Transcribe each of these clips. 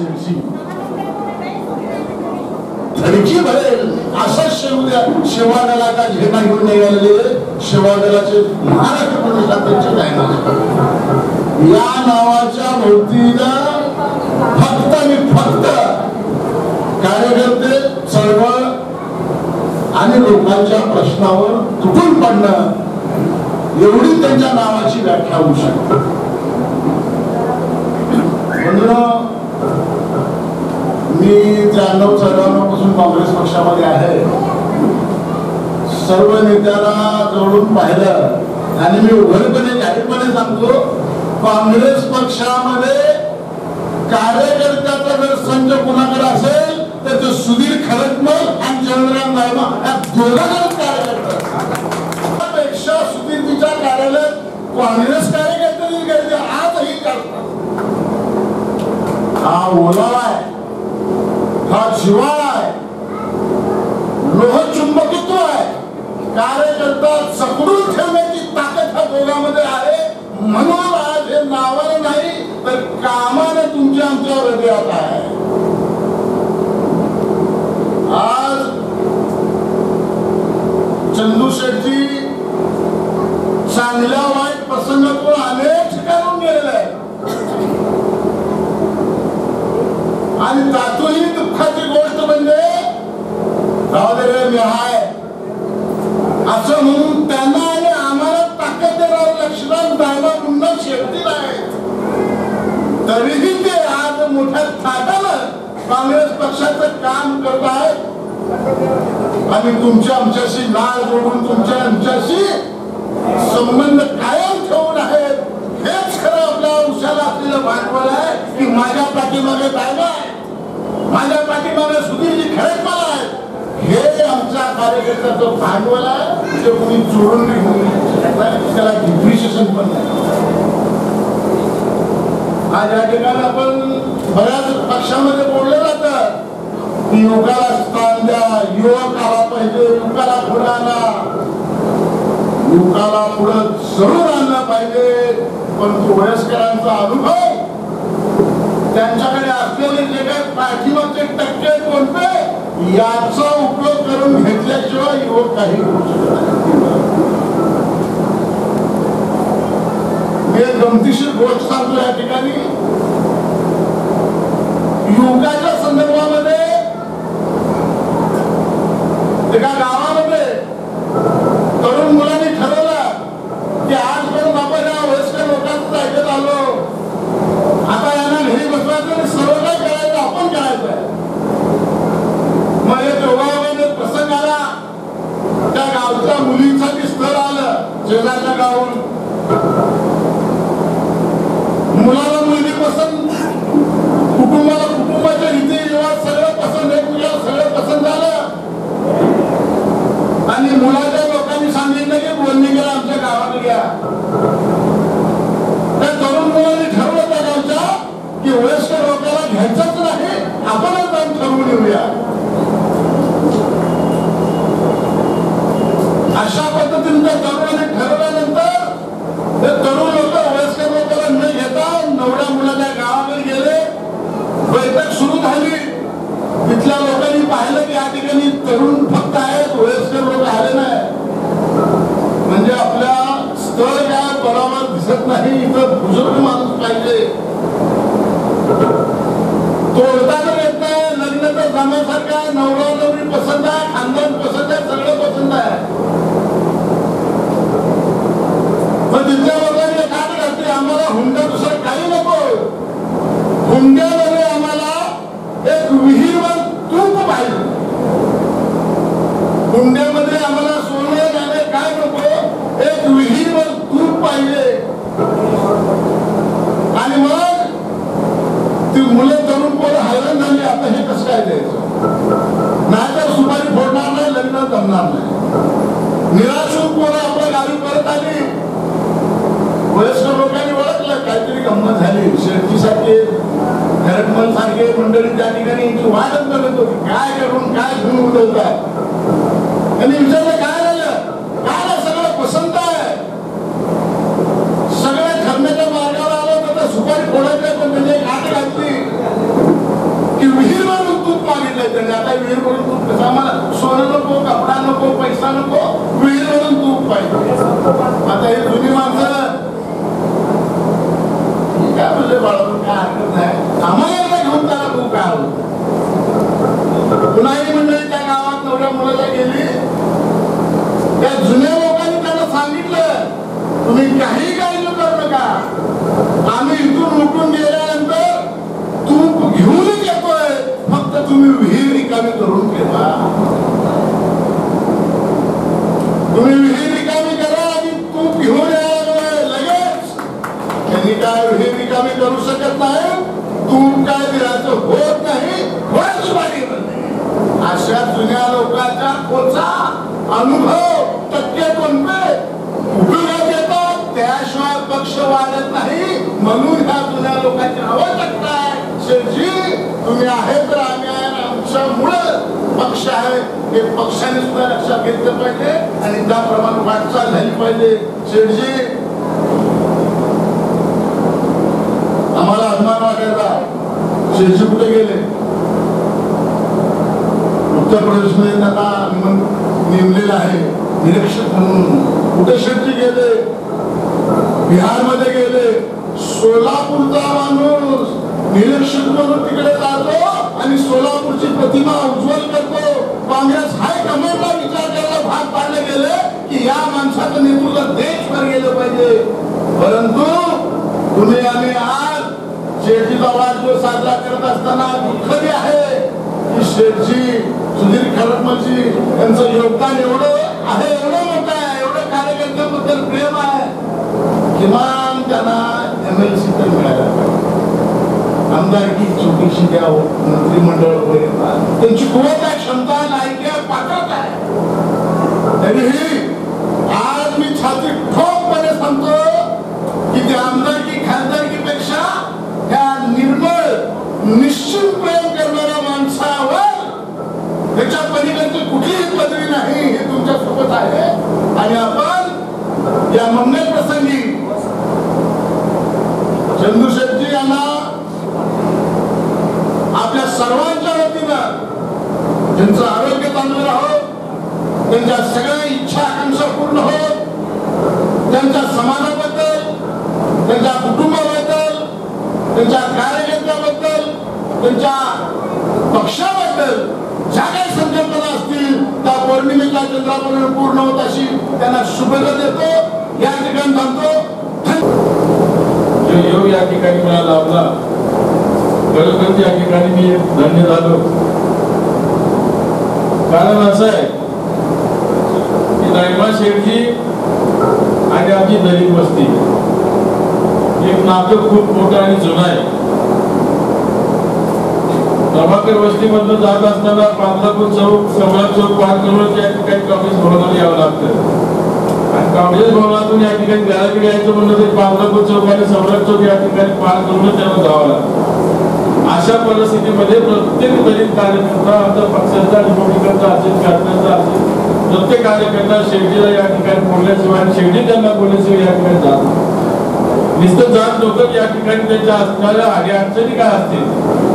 शिरशी धडकी भरेल असा शेवादलाचा झेंडा घेऊन निघालेले शेवादलाचे महाराष्ट्र प्रदेशाध्यक्ष या नावाच्या भोवतीला फक्त आणि फक्त कार्यकर्ते चळवळ आणि लोकांच्या प्रश्नावर तुटून पडणं एवढी त्यांच्या नावाची व्याख्या होऊ शकते. म्हणून मी 93-94 पासून काँग्रेस पक्षामध्ये आहे. सर्व नेत्यांना जवळून पाहिलं आणि मी उघडपणे जाहीरपणे सांगतो, काँग्रेस पक्षामध्ये कार्यकर्त्याचा जर संच कुणाकडे असेल तर ते सुधीर खडकमल आणि चंद्रकांत दायमा या दोघांनाच कार्यकर्ता पेक्षा सुधीरजीच्या कार्यालयात काँग्रेस कार्यकर्त्यांनी गर्दी आजही करतात. हा ओलावा आहे, हा जिव्हाळा आहे, लोहचुंबकित्व आहे. कार्यकर्ता जपडून ठेवण्याची ताकद ह्या दोघांमध्ये आहे. म्हणून आज हे नावानं नाही तर कामाने तुमच्या आमच्या हृदयात आहे. आज चंदू शेट्टी चांगल्या वाईट प्रसंगातून अनेक ठिकाणून गेलेले आहे आणि त्यातूनही दुःखाची गोष्ट म्हणजे राहू मी आहे असं म्हणून त्यांना आणि आम्हाला ताकद देणारं लक्ष्मण दायमा पुन्हा शेवटी आहे. तरीही ते आज मोठ्या थाटानं काँग्रेस पक्षाचं काम करत आहेत आणि तुमच्या आमच्याशी नाळ जोडून तुमच्या आमच्याशी संबंध कायम ठेवून आहेत. हेच खरं आपल्या उशाला असलेलं भांडवल आहे की माझ्या पाठीमागे दायमा आहे, माझ्या पाठीमागे सुधीरजी खडकमल आहे. हे आमच्या कार्यकर्त्याचं भांडवल आहे. ते कोणी चोरून नाही, त्याला डिप्रिशिएशन पण नाही. आज या ठिकाणी आपण बऱ्याच पक्षामध्ये बोललं जातं की युवकाला स्थान द्या, युवक आला पाहिजे, युवकाला पुढे आणा, युवकाला पुढे जरूर आणलं पाहिजे. पण तो वयस्करांचा अनुभव, त्यांच्याकडे असलेले जे काही पाठीमागचे टक्के कोणते याचा उपयोग करून घेतल्याशिवाय युवक काही करू शकत नाही. मी एक गमतीशीर गोष्ट सांगतो या ठिकाणी. युवकाच्या संदर्भामध्ये एका गावामध्ये तरुण मुलांनी ठरवलं की आजपर्यंत आपण या वयस्कर लोकांचं ऐकत आलो, आता यांना घरी बसवायचं आणि सर्व काय करायचं आपण करायचं. मग एक योगायोगाने प्रसंग आला, त्या गावच्या मुलींसाठी स्थळ आलं शेजारच्या गावून. मुलाला मुलगी पसंत, कुटुंबाला कुटुंबाच्या रीती रिवाज सगळं पसंत, एकमेकाला सगळं पसंत झालं आणि मुलाच्या लोकांनी सांगितलं की बोलणी केला आमच्या गावात घ्या. त्या तरुण मुलांनी ठरवलं त्या गावच्या की वयस्कर लोकांना घ्यायचंच नाही, आपणच जाऊन ठरवून येऊया. अशा पद्धतीने त्या तरुणाने ठरवल्यानंतर ते तरुण लोक वयस्कर लोकांना न घेता नवऱ्या मुलाच्या गावाकडे गेले. बैठक सुरू झाली. तिथल्या लोकांनी पाहिलं की या ठिकाणी तरुण फक्त आहेत, वयस्कर लोक आले नाही. म्हणजे आपल्या स्थळ काय बरोबर दिसत नाही, इथं बुजुर्ग माणूस पाहिजे. तोडता तर येत नाही, लग्न तर जमासारखं आहे, नवरा नवरी पसंत आहे, खानदान पसंत आहे, सगळं पसंत आहे. पण तिथल्या लोकांनी काय करते, आम्हाला हुंडा दुसरं काही नको, हुंड्यामध्ये आम्हाला एक विहीरवर तूप पाहिजे, हुंड्यामध्ये आम्हाला सोनं जाणे काय नको, एक विहीरवर तूप पाहिजे. आणि मग ती मुले तरुण पोरं हैराण झाली, आता हे कसं काय द्यायचं, नाहीतर सुपारी फोडणार नाही, लग्न जमणार नाही. निराश होऊन पोरं आपल्या गावी परत आली. वयस्कर लोकांनी ओळखलं काहीतरी गंमत झाली. शेट्टीसारखे खडकमल सारखे मंडळी त्या ठिकाणी वाटच करत होती, काय करून काय घेऊन उडवतात. आणि विचारलं काय झालं, काय सगळं पसंत आहे, सगळ्या ठरण्याच्या मार्गावर आलं तर सुपारी फोडायचं, पण म्हणजे गाठ घातली. सांगितलंय त्यांनी, आता विहीर भरून तूप कसं, आम्हाला सोनं नको, कपडा नको, पैसा नको, विहीर भरून तूप पाहिजे. आता ही जुनी माणसं काय म्हणजे बाळगून काय हरकत नाही, आम्हाला एकदा घेऊन त्याला तू काय आलो. पुन्हाही मंडळी त्या गावात नवऱ्या मुलाला गेली, त्या जुन्या लोकांनी त्यांना सांगितलं तुम्ही काही काळजी करू नका, आम्ही इथून उठून गेल्यानंतर तूप घेऊनच येतोय, फक्त तुम्ही विहीर रिकामी करून ठेवा. तुम्ही विहीर रिकामी करा आणि तूप घेऊन यायला लगेच. त्यांनी काय विहीर रिकामी करू शकत नाही, तूप काय दिराचं होत नाही, अशा जुन्या लोकांचा कोणचा अनुभव टक्के कोणते उपयोगात येतात, त्याशिवाय पक्ष वाढत नाही. म्हणून ह्या जुन्या लोकांची आवश्यकता आहे. शेठजी तुम्ही आहे तर आम्ही आहे, आमच्यामुळे पक्ष आहे हे पक्षाने सुद्धा लक्षात घेतलं पाहिजे आणि त्याप्रमाणे वाटचाल झाली पाहिजे. शेठजी आम्हाला अभिमान वाटायचा, शेठजी कुठे गेले, उत्तर प्रदेशमध्ये त्यांना नेमलेलं आहे निरीक्षक म्हणून. कुठे शेठजी गेले, बिहारमध्ये गेले. सोलापूरचा माणूस निरीक्षक म्हणून तिकडे जातो आणि सोलापूरची प्रतिमा उज्ज्वल करतो. काँग्रेस हायकमांडला विचार करायला भाग पाडले गेले की या माणसाचं नेतृत्व देशभर गेलं पाहिजे. परंतु तुम्ही आम्ही आज शेठजीचा वाढदिवस साजरा करत असताना दुःखदी आहे की शेठजी सुधीर खरटमलजी यांचं योगदान एवढं आहे, एवढं मोठं आहे, एवढं कार्यकर्त्यांबद्दल प्रेम आहे, किमान त्यांना MLC तर मिळायला पाहिजे. आमदारकी छोटीशी द्या, मंत्रिमंडळ वगैरे त्यांची कुवत आहे, क्षमता, लायकी आहे, पात्रता आहे. तरीही आज मी छाती ठोकपणे सांगतो की त्या आमदारकी खासदारकीपेक्षा त्या निर्मळ निश्चित प्रेम करणाऱ्या माणसावर त्याच्या पलीकडची कुठलीही पदवी नाही, हे तुमच्या सोबत आहे. आणि आपण या मंगल प्रसंगी चंदूशेठजी यांना आपल्या सर्वांच्या वतीनं त्यांचं आरोग्य चांगलं राहो, त्यांच्या सगळ्या इच्छा आकांक्षा पूर्ण हो, त्यांच्या समाजाबद्दल, त्यांच्या कुटुंबाबद्दल, त्यांच्या कार्यकर्त्याबद्दल, त्यांच्या पक्षाबद्दल ज्या काही संकल्पना असतील त्या पौर्णिमेच्या चंद्रापर्यंत पूर्ण होत अशी त्यांना शुभेच्छा देतो. या ठिकाणी थांबतो. जो योग या ठिकाणी मला लाभला, खरोखर या ठिकाणी मी धन्य झालो. कारण असं आहे की नाईमा शेठजी आणि आमची दलित वस्ती एक नातं खूप मोठं आणि जुनं आहे. प्रभाकर वस्तीमधून जात असताना पांढरापूर चौक, सम्राट चौक पार करून या ठिकाणी काँग्रेस भवनाला यावं लागतं आणि काँग्रेस भवनातून या ठिकाणी घराकडे यायचं म्हणलं तर पांढरापूर चौक आणि सम्राट चौक या ठिकाणी पार करूनच त्यांना जावं लागतं. अशा परिस्थितीमध्ये प्रत्येक दलित कार्यकर्ता आमच्या पक्षाचा, रिपब्लिकनचा असेल, शासनाचा असेल, प्रत्येक कार्यकर्ता शेठजीला या ठिकाणी बोलल्याशिवाय, शेठजी त्यांना बोलल्याशिवाय या ठिकाणी जात नुसतं जात नव्हतं. या ठिकाणी त्यांच्या असणाऱ्या अडीअडचणी काय असतील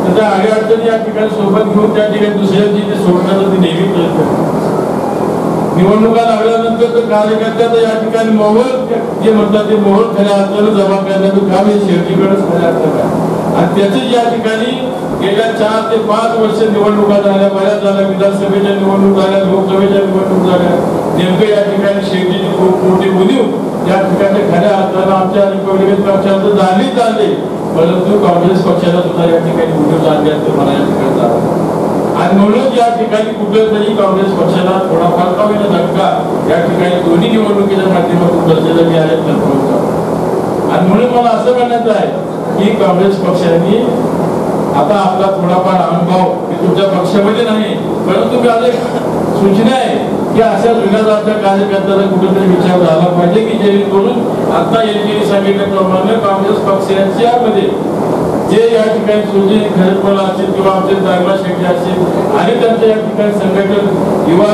तर त्या अडीअडचणी या ठिकाणी सोबत घेऊन त्या ठिकाणी दुसऱ्यांची ते सोडण्याचा ते नेहमी प्रयत्न. निवडणुका लागल्यानंतर तर कार्यकर्त्याचं या ठिकाणी मोहोर जे म्हणतात ते मोहोर खऱ्या अर्थानं जमा करण्याचं काम हे शेठजीकडेच खऱ्या अर्थानं आहे. आणि त्याच या ठिकाणी गेल्या 4 ते 5 वर्ष निवडणुका झाल्या, बऱ्याच झाल्या, विधानसभेच्या निवडणूक झाल्या, लोकसभेच्या निवडणूक झाल्या. नेमकं या ठिकाणी शेठजीची खूप मोठी उणीव या ठिकाणी खऱ्या अर्थानं आमच्या रिपब्लिकन पक्षाचं झाले, परंतु काँग्रेस पक्षाला सुद्धा या ठिकाणी उणीव झाली असं मला या ठिकाणी झालं. आणि म्हणून या ठिकाणी कुठेतरी काँग्रेस पक्षाला थोडाफार का होईना धक्का या ठिकाणी दोन्ही निवडणुकीच्या माध्यमातून दर्शेला मिळाले आणि म्हणून मला असं म्हणण्याचं आहे की काँग्रेस पक्षाने आता आपला थोडाफार अनुभव तुमच्या पक्षामध्ये नाही, परंतु मी आज सूचना आहे की अशा जुन्या जात्या कार्यकर्त्याला कुठेतरी विचार झाला पाहिजे की जेणेकरून आता यांनी सांगितल्याप्रमाणे काँग्रेस पक्षाच्या मध्ये जे या ठिकाणी सुजी खरेदपला असेल किंवा आमचे चांगला शेट्टी असेल आणि त्यांच्या या ठिकाणी संघटन किंवा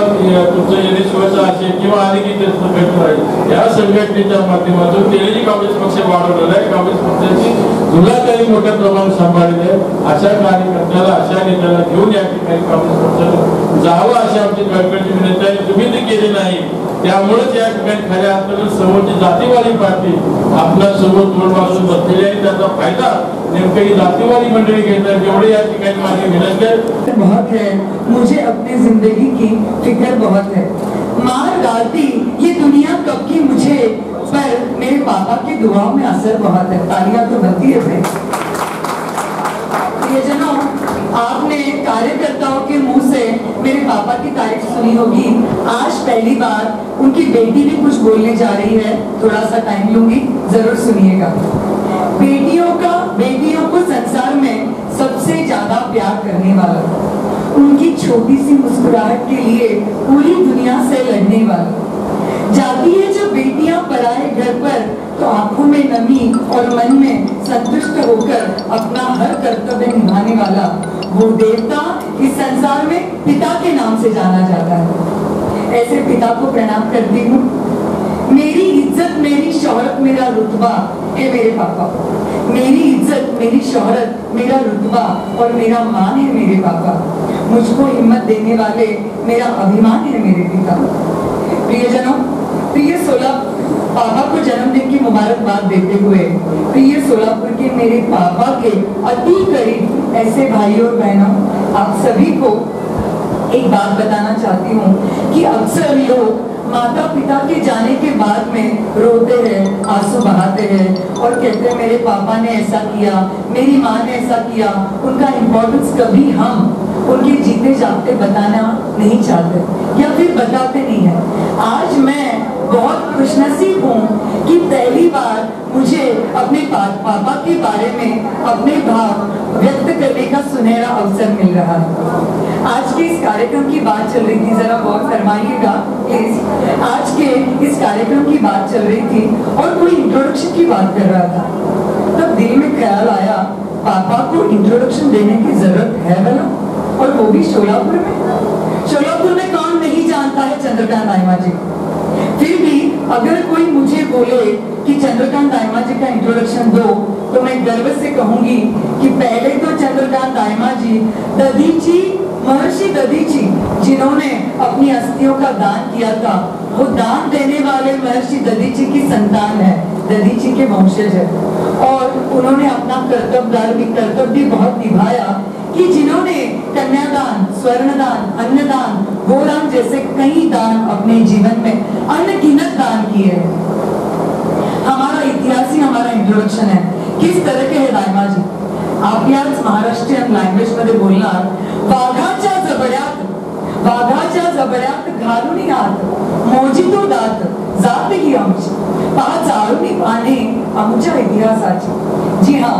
तुमचं एनएसयूचं असेल किंवा आणि इतर संघटना आहे, या संघटनेच्या माध्यमातून तेलेजी काँग्रेस पक्ष वाढवलेला आहे. काँग्रेस पक्षाची धुलाकारी मोठ्या प्रमाणात सांभाळली आहे. अशा कार्यकर्त्याला, अशा नेत्याला घेऊन या ठिकाणी काँग्रेस पक्षाला जावं अशी आमची कळकळीची विनंती आहे. तुम्ही ते केले नाही, त्यामुळेच या ठिकाणी खऱ्या अर्थानं समोरची जातीवादी पार्टी आपल्या समोर तोड बाजून बसलेली आहे. त्याचा फायदा नेमकं ही जातीवादी मंडळी घेतात. एवढे या ठिकाणी माझी विनंती आहे. बहुत है, मुझे अपनी जिंदगी की फिक्र बहुत है. मार डालती ये दुनिया कब की मुझे, पर मेरे पापा की दुआओं में असर बहुत है. तालियां तो बनती है. ये जनों, आपने कार्यकर्ताओं के मुंह से मेरे पापा की तारीफ सुनी होगी. आज पहली बार उनकी बेटी भी कुछ बोलने जा रही है. थोड़ा सा टाइम लूंगी, जरूर सुनिएगा. बेटियों को संसार में सबसे ज्यादा प्यार करने वाला, उनकी छोटी सी मुस्कुराहट के लिए पूरी दुनिया से लड़ने वाला, जाती है जो बेटियां पराए घर पर तो आंखों में नमी और मन में संतुष्ट होकर अपना हर कर्तव्य निभाने वाला, वो देवता इस संसार में पिता के नाम से जाना जाता है. ऐसे पिता को प्रणाम करती हूँ. मेरी इज्जत, मेरी शोहरत, मेरा रुतबा है मेरे पापा. मेरी इज्जत, मेरी शोहरत, मेरा रुतबा और मेरा मान है मेरे पापा. मुझको हिम्मत देने वाले मेरा अभिमान है मेरे पिता. प्रियजनों, प्रिय पापा को जन्मदिन की मुबारकबाद देते हुए प्रिय सोलापुर के मेरे पापा के अति करीब ऐसे भाइयों और बहनों, आप सभी को एक बात बताना चाहती हूँ कि अक्सर लोग माता पिता के जाने के बाद में रोते हैं, आंसू बहाते हैं और कहते हैं मेरे पापा ने ऐसा किया, मेरी माँ ने ऐसा किया. उनका इम्पोर्टेंस कभी हम उनके जीते जागते बताना नहीं चाहते या फिर बताते नहीं है. आज मैं बहुत खुशनसीब हूँ कि पहली बार मुझे अपने पापा के बारे में अपने भाव व्यक्त करने का सुनहरा अवसर मिल रहा है. आज के इस कार्यक्रम की बात चल रही थी, जरा गौर फरमाइएगा प्लीज. आज के इस कार्यक्रम की बात चल रही थी और कोई इंट्रोडक्शन की बात कर रहा था. तब दिल में ख्याल आया, पापा को इंट्रोडक्शन देने की जरूरत है भला, और वो भी शोलापुर में. शोलापुर में कौन नहीं जानता है चंद्रकांत दाइमा जी. फिर भी अगर कोई मुझे बोले कि चंद्रकांत दाइमा जी का इंट्रोडक्शन दो, तो मैं गर्व से कहूंगी कि पहले तो चंद्रकांत दाइमा जी दधीची, महर्षि दधीची जिन्होंने अपनी अस्थियों का दान किया था, वो दान देने वाले महर्षि दधीची की संतान है, दधीची के वंशज है. और उन्होंने अपना कर्तव्य बहुत निभाया कि जिन्होंने कन्यादान, स्वर्णदान, अन्नदान, गोदान जैसे कई दान अपने जीवन में अनगिनत दान किए. हमारा इतिहास ही हमारा इंट्रोडक्शन है. किस तरह के है दाइमा जी? आपल्या महाराष्ट्रीयन लँग्वेज मध्ये बोलणार, वाघाच्या जबड्यात घालून हात, मोजितो दात जात ही आमची, पाच आळूनी पाने आमच्या इतिहासाची. जी हाँ,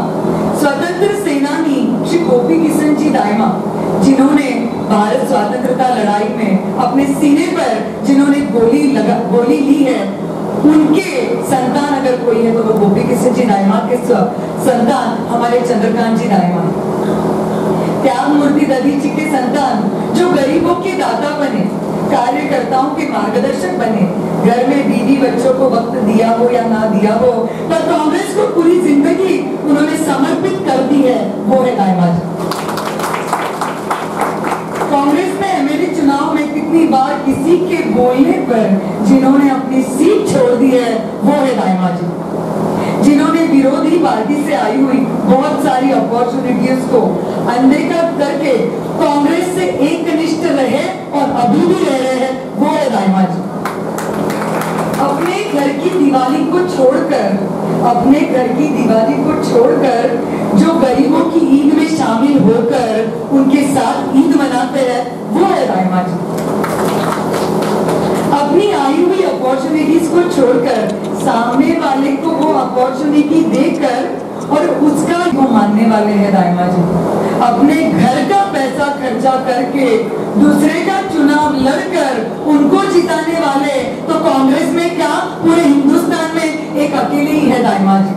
स्वतंत्र सेनानी श्री गोपी किशन जी दाइमा, जिन्होंने भारत स्वतंत्रता लड़ाई में अपने सीने पर जिन्होंने गोली ली है, उनके संतान अगर कोई है तो वो गोपी किशन जी दाइमा के संतान हमारे चंद्रकांत जी दाइमा. त्याग मूर्ति दधीची के संतान जो गरीबों के दाता बने, कार्यकर्ताओं के मार्गदर्शक बने, घर में बीवी बच्चों को वक्त दिया हो या ना दिया हो, पर कांग्रेस को पूरी जिंदगी उन्होंने समर्पित कर दी है, वो है दाइमा जी. कांग्रेस में एमएलए चुनाव में कितनी बार किसी के बोलने पर जिन्होंने अपनी सीट छोड़ दी है, वो है दाइमा जी. जिन्होंने विरोधी पार्टी से आई हुई बहुत सारी अपॉर्चुनिटीज को अनदेखा करके कांग्रेस से एकनिष्ठ रहे और अभी भी रह रहे हैं, वो है दाइमा जी. अपने घर की दिवाली को छोड़कर जो गरीबों की ईद में शामिल होकर उनके साथ ईद मनाते हैं, वो है दाइमा जी. अपनी आई हुई अपॉर्चुनिटीज को छोड़कर सामने वाले को वो अपॉर्चुनिटी देकर और उसका वो मानने वाले हैं दाइमा जी. अपने घर का पैसा खर्चा करके दूसरे का चुनाव लड़कर उनको जिताने वाले तो कांग्रेस में क्या पूरे हिंदुस्तान में एक अकेले ही है दाइमा जी.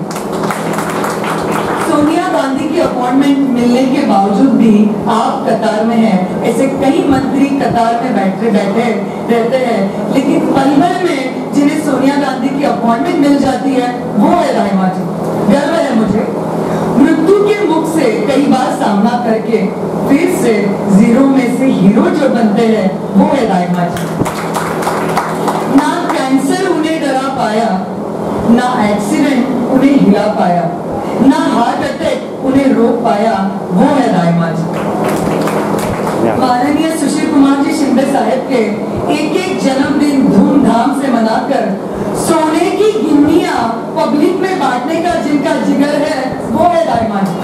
सोनिया गांधी की अपॉइंटमेंट मिलने के बावजूद भी आप कतार में हैं। ऐसे कई मंत्री कतार में बैठे रहते हैं, लेकिन पल भर में जिन्हें सोनिया गांधी की अपॉइंटमेंट मिल जाती है वो है दाइमा जी। गर्व है मुझे, मृत्यु के मुख से कई बार सामना करके फिर से जीरो में से हीरो जो बनते हैं वो है दाइमा जी। ना कैंसर उन्हें डरा पाया, ना एक्सीडेंट उन्हें हिला पाया, ना हार्ट अटैक उन्हें रोक पाया, वो है दाइमा जी। माननीय सुशील कुमार जी शिंदे साहब के एक एक जन्मदिन धूमधाम से मनाकर सोने की गिन्नियां पब्लिक में बांटने का जिनका जिगर है वो है दाइमा जी।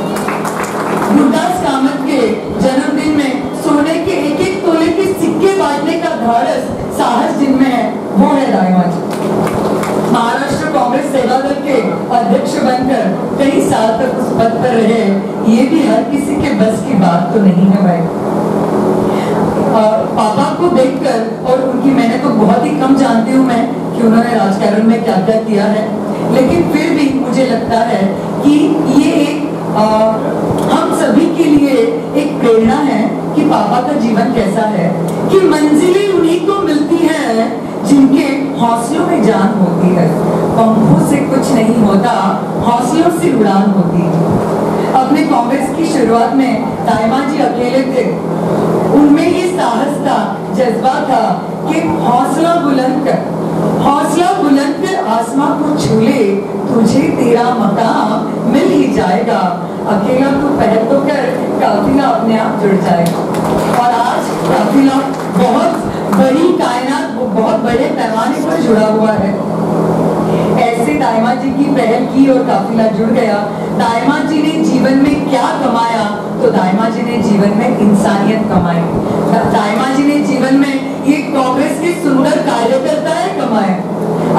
गुरदास कामत के जन्मदिन में सोने के एक एक तोले के सिक्के बांटने का धाड़स साहस जिनमें है वो है दाइमा जी। महाराष्ट्र कांग्रेस सेवा दल के अध्यक्ष बनकर कई साल तक उस पद पर रहे, ये भी हर किसी के बस की बात तो नहीं है भाई। पापा को देखकर, और उनकी मैंने तो बहुत ही कम जानती हूँ मैं कि उन्होंने राजकारण में क्या क्या किया है, लेकिन फिर भी मुझे लगता है कि ये एक हम सभी के लिए एक प्रेरणा है कि पापा का जीवन कैसा है, कि मंजिलें उन्हीं को मिलती हैं जिनके हौसलों में जान होती है। पंखों से कुछ नहीं होता, हौसलों से उड़ान होती है। अपने कांग्रेस की शुरुआत में दाइमा जी अकेले थे, उनमें ये साहस था, जज्बा था कि हौसला बुलंद कर आसमां को छू ले, तुझे तेरा मकाम मिल ही जाएगा। अकेला तो पहल तो कर, काफिला अपने आप जुड़ जाएगा। और आज काफिला बहुत बड़ी कायनात, बहुत बड़े पैमाने पर जुड़ा हुआ है। ऐसे दाइमा जी की पहल की और काफिला जुड़ गया। दाइमा जी ने जीवन में क्या कमाया, तो दाइमा जी ने जीवन में इंसानियत कमाई। दाइमा जी ने जीवन में ये कांग्रेस के सुंदर कार्यकर्ता कमाए।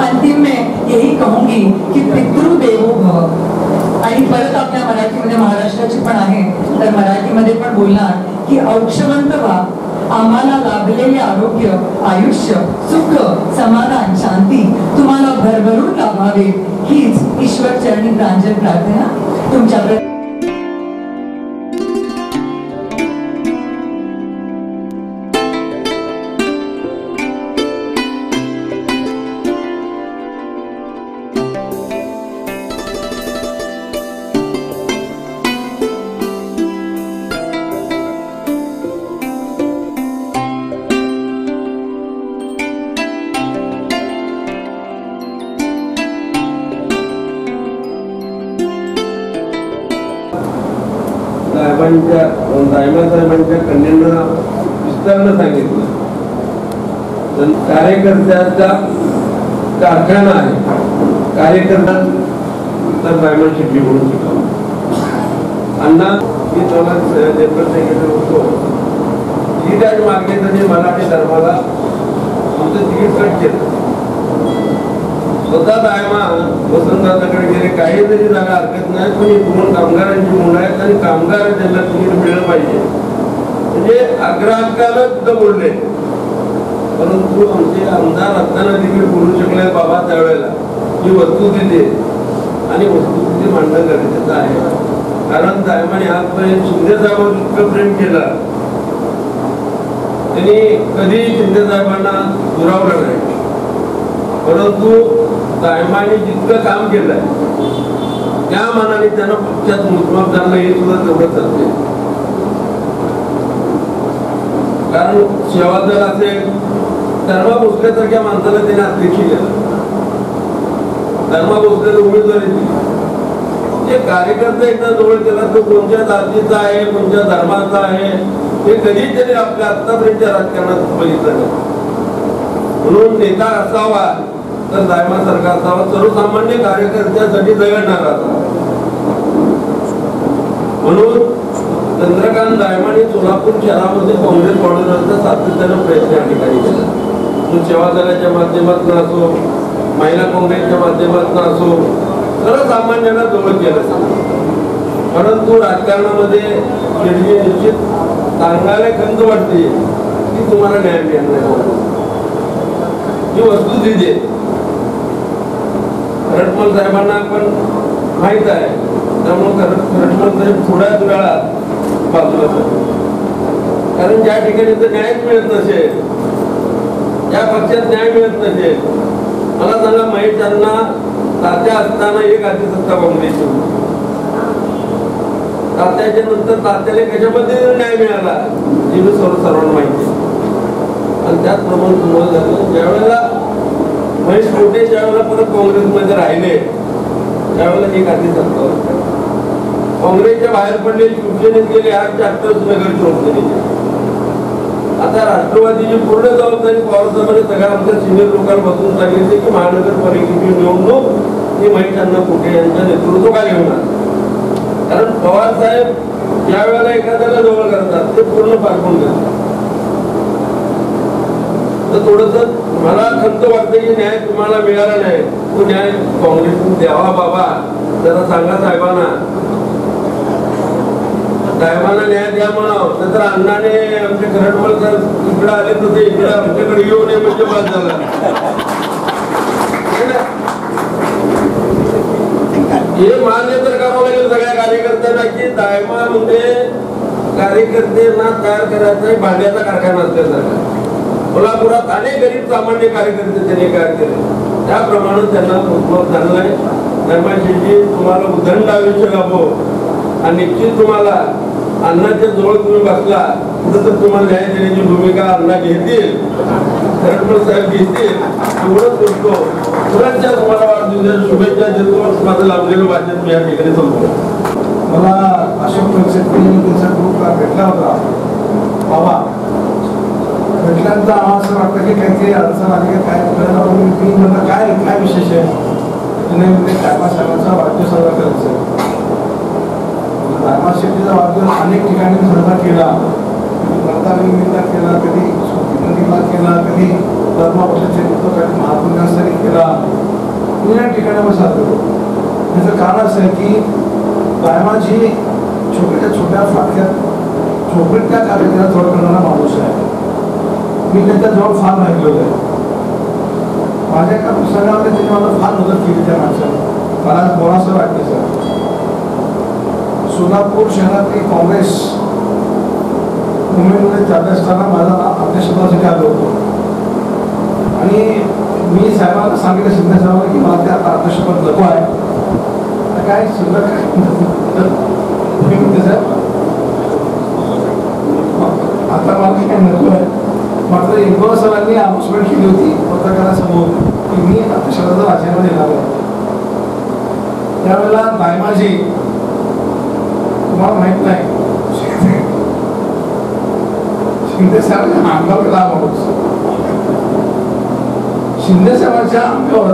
अंतिम में यही कहूंगी की पितृदेवो भव। आणि परत आपल्या मराठीमध्ये महाराष्ट्राची पण आहे, तर मराठीमध्ये पण बोलणार की औक्षवंत व्हा, आम्हाला लाभलेले आरोग्य, आयुष्य, सुख, समाधान, शांती तुम्हाला भरभरून लाभावे, हीच ईश्वर चरणी प्रांजल प्रार्थना तुमच्याकडे। दाइमा साहेबांच्या कन्यांना विस्तारानं सांगितलं, कार्यकर्त्याचा कारखाना आहे, कार्यकर्ता तर दाइमा शेट्टी म्हणून शिकावं। अण्णा मी त्याला जनरल सेक्रेटरी होतो, तिकीट मागण्यासाठी मराठी धर्माला आमचं तिकीट कट केलं। स्वतः दाइमा वसंतदादाकडे गेले, काही जरी जागा हरकत नाही, पण ही दोन कामगारांची मुलं आहेत आणि कामगार त्यांना तिकीट मिळलं पाहिजे, म्हणजे आग्रहाकाला सुद्धा बोलले। परंतु आमचे आमदार असताना तिकीट बोलू शकले बाबा त्यावेळेला, ही वस्तुस्थिती आणि वस्तुस्थिती मांडणं गरजेचं आहे। कारण दाइमाने आजपर्यंत शिंदे साहेबांवर इतकं प्रेम केलं, त्यांनी कधी शिंदे साहेबांना दुरावलं नाही, परंतु दाइमाने जितकं काम केलंय त्या मानाने त्यांना पक्षात मोजमाप झालं हे सुद्धा तेवढंच असते। कारण सेवा दल असेल, धर्मा भोसलेसारख्या माणसाला त्याने अध्यक्ष केलं, धर्मा भोसलेला उमेदवारी दिली। जे कार्यकर्ता एकदा जवळ केला तो कोणत्या जातीचा आहे, कोणत्या धर्माचा आहे हे कधी तरी आपल्या आतापर्यंतच्या राजकारणात बघितलं नाही। म्हणून नेता असावा तर दाइमा सारखा असावा, सर्वसामान्य कार्यकर्त्यासाठी झगडणारा असावा। म्हणून चंद्रकांत दाइमाने सोलापूर शहरामध्ये काँग्रेस वाढवण्याचा सातत्यानं प्रयत्न या ठिकाणी केला। सेवा दलाच्या माध्यमातून असो, महिला काँग्रेसच्या माध्यमातून असो, सर्वसामान्यांना जवळ केलं। परंतु राजकारणामध्ये निश्चित सांगायला खंत वाटते की तुम्हाला न्याय मिळणार नाही, ही वस्तुस्थिती आहे। रटमल साहेबांना पण माहित आहे त्यामुळे प्रश्न तरी थोड्याच वेळात बाजूला जातो. कारण ज्या ठिकाणी तर न्यायच मिळत नसेल, ज्या पक्षात न्याय मिळत नसेल, मला सांगा महेश यांना तात्या असताना एक आधी सत्ता काँग्रेसची होती. तात्याच्या नंतर तात्याने कशामध्ये न्याय मिळाला हे मी सर्वांना माहिती आहे. आणि त्याचप्रमाणे तुम्हाला झालं ज्यावेळेला महेश मोठे ज्यावेळेला परत काँग्रेसमध्ये राहिले त्यावेळेला एक आधी सत्ता होती. काँग्रेसच्या बाहेर पडले, शिवसेनेत गेले, आज चॅप्टर्स नगरचे होते. आता राष्ट्रवादीची पूर्ण जबाबदारी पवारसाहेबांनी सगळ्या आमच्या सिनियर लोकांना बसून सांगितले की महानगरपालिकेची निवडणूक ही महेश अण्णा कुठे यांचं नेतृत्वाखाली होणार. कारण पवार साहेब ज्या वेळेला एखाद्याला जवळ करतात ते पूर्ण पारखून करतात. तर थोडस मला खंत वाटतं की न्याय तुम्हाला मिळाला नाही, तो न्याय काँग्रेसने द्यावा बाबा. जरा सांगा साहेबांना न्याय द्या म्हणावं. नंतर अण्णाने आमचे खरडमलकर इकडे आले तर ते इकडे आमच्याकडे येऊ नये म्हणजे बाद झाला. हे मान्य तर करावं लागेल सगळ्या कार्यकर्त्यांना की दायमा म्हणजे कार्यकर्त्यांना तयार करायचा भांड्याचा कारखाना असल्यासारखा. कोल्हापुरात अनेक गरीब सामान्य कार्यकर्ते त्यांनी काय केले, त्याप्रमाणे त्यांना उद्भव झालाय. धर्माशी तुम्हाला उदंड आयुष्य लाभो आणि निश्चित तुम्हाला अण्णाच्या जवळ तुम्ही बसला कुठं तर तुम्हाला न्याय देण्याची भूमिका अण्णा घेतील, खरडमल साहेब घेतील एवढंच करतो. तुरंतच्या तुम्हाला वाढदिवसाच्या शुभेच्छा देतो. माझं लाभलेलं भाषण मी या ठिकाणी संपतो. मला अशोक त्यांचा ग्रुप भेटला होता बाबा. भेटल्यानंतर आम्हाला असं वाटतं की काहीतरी अडचण आली काय मी म्हणलं काय काय विशेष आहे. म्हणजे कायमा साहेबांचा वाढदिवस साजरा करायचा. रामा शेट्टीचा वाढदिवस अनेक ठिकाणी साजरा केला. व्रतानिमित्त केला, कधी सुट्टीला केला, कधी धर्मापक्षाचे कधी महापुरुषांसाठी केला. या ठिकाणी आपण साजरा करतो. त्याचं कारण असं आहे की रामाजी छोट्या छोट्या फाटक्यात चोपडीतल्या कार्यक्रमाला जवळ करणारा माणूस आहे. मी त्यांच्या जवळ फार राहिलेलो आहे. माझ्या एका पुस्तकामध्ये त्यांनी मला फार मदत केली त्या माणसाने. मला बोलासं वाटतं सर. सोलापूर शहरातली काँग्रेस मुंबईमध्ये जात असताना माझा अध्यक्षपदासाठी आलो होतो आणि मी साहेबांना सांगितलं शिंदे साहेबांना की मला त्या अध्यक्षपद नको आहे. काय शिल्लक काय म्हणते साहेब आता मला काय नको आहे. मात्र इंदोर सरांनी अनाउन्समेंट केली होती पत्रकारासमोर की मी अध्यक्षपदाचा राजीनामा देणार आहे. त्यावेळेला दायमाजी तुम्हाला माहित नाही शिंदे साहेबांच्या अंगावर लाभ होत. शिंदे साहेबांच्या अंगावर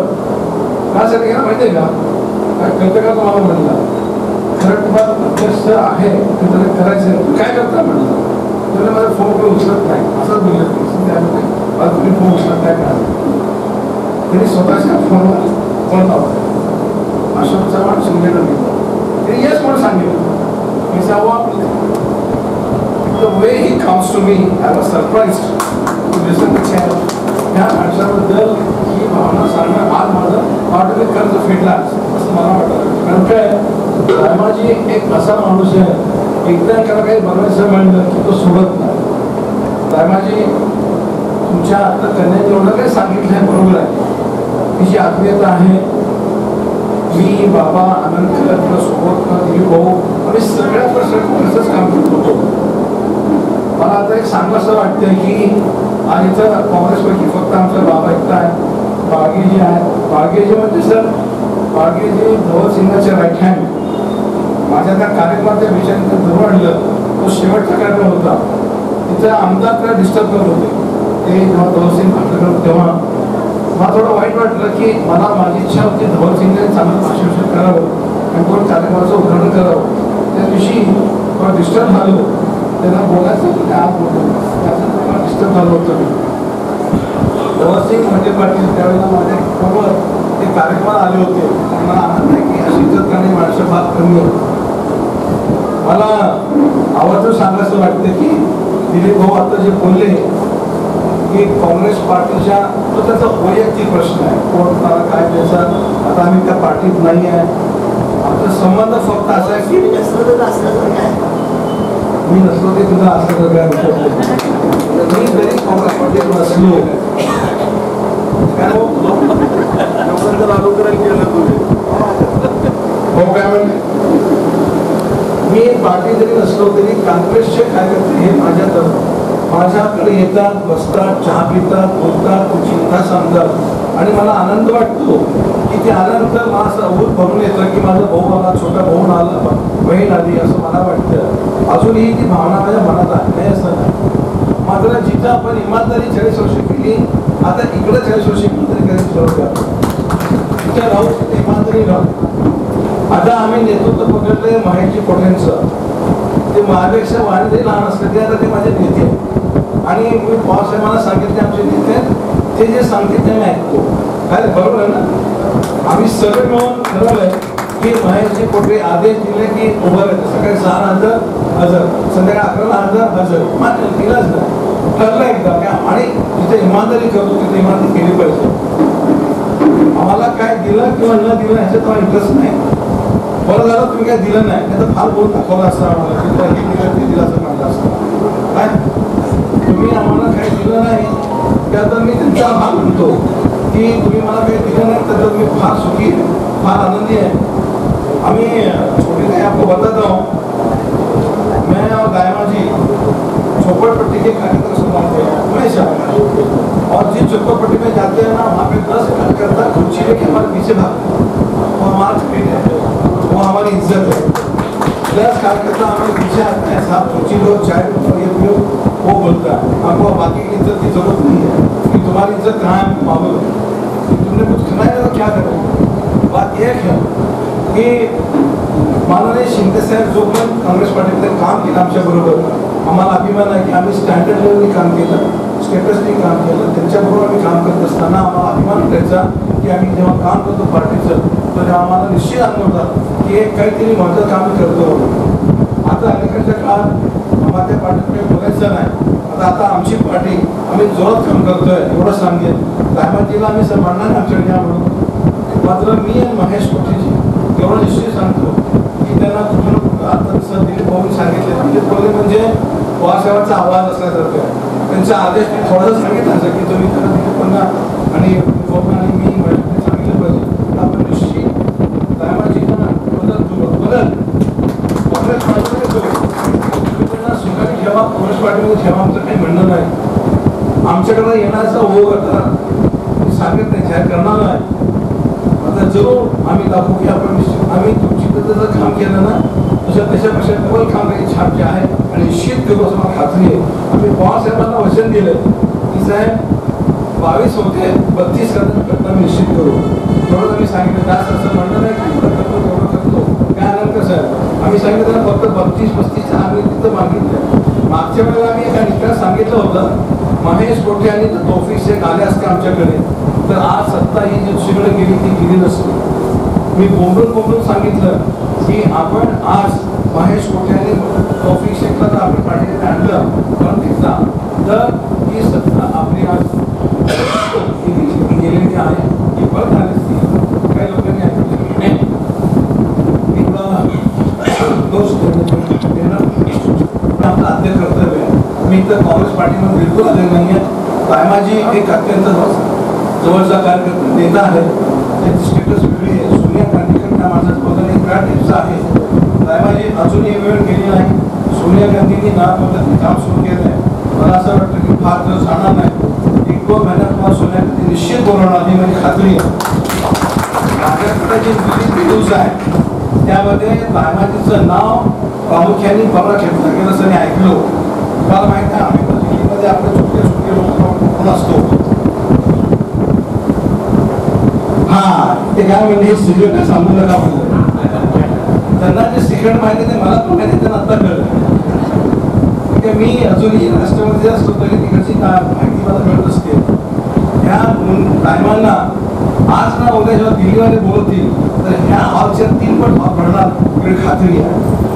त्यासाठी गेला माहिती आहे का काय कळतं का तुम्हाला म्हणलं. खरं तुम्हाला अध्यक्ष आहे त्याला करायचं काय करता म्हणलं. त्याला माझा फोन काही उचलत नाही असंच बोललं. मला तुम्ही फोन उचलत नाही का. त्यांनी स्वतःच्या फोनवर बोलत आहोत अशोक चव्हाण शिंदेला दिलं. त्यांनी येस म्हणून सांगितलं. The way he comes to me, I was surprised to listen to him. या माणसाबद्दल ही भावना सांगणं आज माझं ऑटोमॅटिक कर्ज फेडला असं मला वाटतं. कारण काय रामाजी एक असा माणूस आहे एकदा त्याला काही बघायचं म्हणलं की तो सोडत नाही. रामाजी तुमच्या आता कन्याने एवढं काही सांगितलं आहे बरोबर आहे. तिची आत्मीयता आहे. मी बाबा आनंद तुला सोबत दिली भाऊ आम्ही सगळ्या प्रश्नाचं काम करत होतो. मला आता एक सांगायचं वाटतं की आज इथं काँग्रेसपैकी फक्त आमचा बाबा एकटा आहे. बागेजी आहे. बागेजी म्हणजे सर बागेजी धवल सिंगाचे राईट हँड. माझ्या त्या कार्यक्रमाच्या विषयाने जवळ आणलं तो शेवटचा कार्यक्रम होता. तिथं आमदार त्याला डिस्टर्ब करत होते. ते जेव्हा धवल सिंग भाषण तेव्हा मला थोडं वाईट वाटलं की मला माझी इच्छा होती धवल सिंगने चांगलं भाषण करावं आणि कोण कार्यक्रमाचं उद्घाटन करावं. त्या दिवशी थोडं डिस्टर्ब झालो. त्यांना बोलायचं की आज बोलतो त्याचं मला डिस्टर्ब झालं होतं. धवल सिंग म्हणजे पाटील त्यावेळेला माझ्याबरोबर ते कार्यक्रमाला आले होते. मला आनंद आहे की अशी इज्जत करणारी माणसं फार कमी होती. मला आवर्जून सांगायचं वाटतं की दिलीप भाऊ आता जे बोलले की काँग्रेस पार्टीच्या तो त्याचा वैयक्तिक प्रश्न आहे. कोण मला काय द्यायचा. आता आम्ही त्या पार्टीत नाही आहे. आमचा संबंध फक्त असा आहे की मी नसलो ते तुझा असलं तर काय मी जरी काँग्रेस पार्टीत नसलो हो काय म्हणते मी पार्टी जरी नसलो तरी काँग्रेसचे कार्यकर्ते हे माझ्याकडे येतात, बसतात, चहा पितात, बोलतात, चिंता सांगतात आणि मला आनंद वाटतो की ते आनंद मला असं ऊर भरून येतं की माझा भाऊ आला, छोटा भाऊ आला, बहीण आली असं मला वाटतं. अजूनही ती भावना माझ्या मनात आहे, नाही असं नाही. मात्र जिथं आपण इमानदारी 40 वर्ष केली, आता इकडे 40 वर्ष इमानदारी करायची सुरुवात करतो. तिथे राहू तिथे इमानदारी राहू. आता आम्ही नेतृत्व पकडले महेशजी कोठेंचं. ते माझ्यापेक्षा वाढले लहान असले ते आता ते माझे नेते आणि मी पवारसाहेबांना सांगितले आमचे नेते ते जे सांगतील ते मी ऐकतो. काय बरोबर आहे ना. आम्ही सगळे मिळून ठरवलंय की महेशजी कोठे आदेश दिले की उभं राहते. सकाळी 6 हजर हजर, संध्याकाळी 11 हजर हजर. मात्र दिलाच नाही, ठरलं एकदा काय. आणि जिथे इमानदारी करतो तिथे इमानदारी केली पाहिजे. आम्हाला काय दिलं किंवा न दिलं ह्याच्यात मला इंटरेस्ट नाही. बरं झालं तुम्ही काय दिलं नाही, नाही तर फार बोलून दाखवलं असतं आम्हाला की हे दिलं ते दिलं असं म्हणलं असतं. काय तुम्ही आम्हाला काही दिलं नाही त्यात मी त्यांचा आभार म्हणतो की तुम्ही मला काही दिलं नाही त्याच्यात मी फार सुखी फार आनंदी है. आम्ही छोटे नहीं आपको बताता हूँ. मैं और गायमा जी झोपड़पट्टी के कार्यक्रम संभालते हैं हमेशा. और जिस झोपड़पट्टी में जाते हैं ना वहाँ पे 10 कार्यकर्ता कुर्सी लेके हमारे पीछे भागते हैं. वो हमारा क्रेडिट है, वो हमारी इज्जत है. 10 कार्यकर्ता हमारे पीछे आते हैं, साहब कुर्सी लो, चाय लो, ये पियो. वो बोलता है आपको बाकी की इज्जत की जरूरत नहीं है कि तुम्हारी इज्जत कहाँ है मालूम है. तुमने कुछ खाना है तो क्या करो. बात एक है की माननीय शिंदे साहेब जो पण काँग्रेस पार्टीतले काम केलं आमच्याबरोबर, आम्हाला अभिमान आहे की आम्ही स्टँडर्ड लेवलनी काम केलं, स्टेटसनी काम केलं. त्यांच्याबरोबर आम्ही काम करत असताना आम्हाला अभिमान वाटायचा की आम्ही जेव्हा काम करतो पार्टीचं तर आम्हाला निश्चित अनुभवतात की एक काहीतरी महत्त्वाचं काम करतो. आता अलीकडच्या काळात आम्हाला त्या पार्टीत काही बोलायचं नाही. आता आमची पार्टी आम्ही जोरात काम करतोय एवढं सांगेल. गायमाजीला आम्ही म्हणणार आमच्याकडे या म्हणून. मात्र मी आणि महेश कोठेजी एवढं निश्चित सांगतो की त्यांना कुठं कुठं आता जसं दिलीप भाऊनी सांगितलं, दिलीप भाऊनी म्हणजे पवारसाहेबांचा आवाज असल्यासारखं आहे. त्यांचा आदेश मी थोडंसं सांगितलं असं की तुम्ही त्यांना दिलीपांना आणि आणि मी सांगितलं पाहिजे. आपण निश्चित गायमाजींना बदल काँग्रेस पार्टीमध्ये तुम्ही त्यांना स्वीकारून ठेवा, काँग्रेस पार्टीमध्ये ठेवा, आमचं काही म्हणणं नाही. आमच्याकडे येण्याचा ओघ आता सांगत नाही, जाहीर करणार नाही. आता जरूर आम्ही दाखवू की आपण आम्ही तुमची पद्धतीचं काम केलं ना तशापेक्षा डबल काम काही छाप जे आहे आणि निश्चित करू असं मला खात्री आहे. आम्ही पवारसाहेबांना वचन दिलं की साहेब 22 होते 32 करता मी निश्चित करू. तेवढं आम्ही सांगितलं. जास्त असं म्हणणं नाही की एवढं करतो तेवढं करतो काय आनंद कसं आहे. आम्ही सांगितलं फक्त 32-35 आम्ही तिथं मागितलं. मागच्या वेळेला आम्ही एका निकाल सांगितलं होतं महेश कोठे आणि तौफिक शेख आले असते आमच्याकडे तर आज सत्ता ही जी दुसरीकडे गेली ती गेली नसती. मी बोंबून सांगितलं की आपण आज महेश कोठे आणि तौफिक शेखला जर आपण पाठीने आणलं पण तिथला तर ही सत्ता आपली आज गेलेली आहे ही परत आली असती. काही लोकांनी ऐकलं दोष देणं आपलं आद्य कर्तव्य आहे. मी तर काँग्रेस पार्टीमध्ये बिलकुल आलेलं नाही आहे. गायमाजी एक अत्यंत जवळचा कार्यकर्ता नेता आहे, त्याची स्टेटस वेगळी आहे. सोनिया गांधीकडनं माझा बदल एक वेळा टिप्स आहे. गायमाजी अजूनही वेळ गेली नाही. सोनिया गांधींनी ना पद्धतीने काम सुरू केलं आहे. मला असं वाटतं की फार दिवस जाणार नाही, 1-2 महिन्यात मला सोनिया गांधी निश्चित बोलवणार ही माझी खात्री आहे. माझ्याकडे जी न्यूज आहे त्यामध्ये गायमाजीचं नाव प्रामुख्याने बरा घेतलं गेलं असं मी ऐकलो. मला माहिती आहे आम्ही दिल्लीमध्ये आपले छोटे लोक असतो. हा ते काय म्हणजे सिक्रेट सांगू नका म्हणलं. त्यांना जे सिक्रेट माहिती ते मला पण माहिती त्यांना आता कळलं. मी अजूनही राष्ट्रमध्ये असतो तरी तिकडची माहिती मला मिळत असते. ह्या टायमांना आज ना उद्या जेव्हा दिल्लीवाले बोलतील तर ह्या हॉलच्या 3 पट हॉल भरणार एवढी खात्री आहे.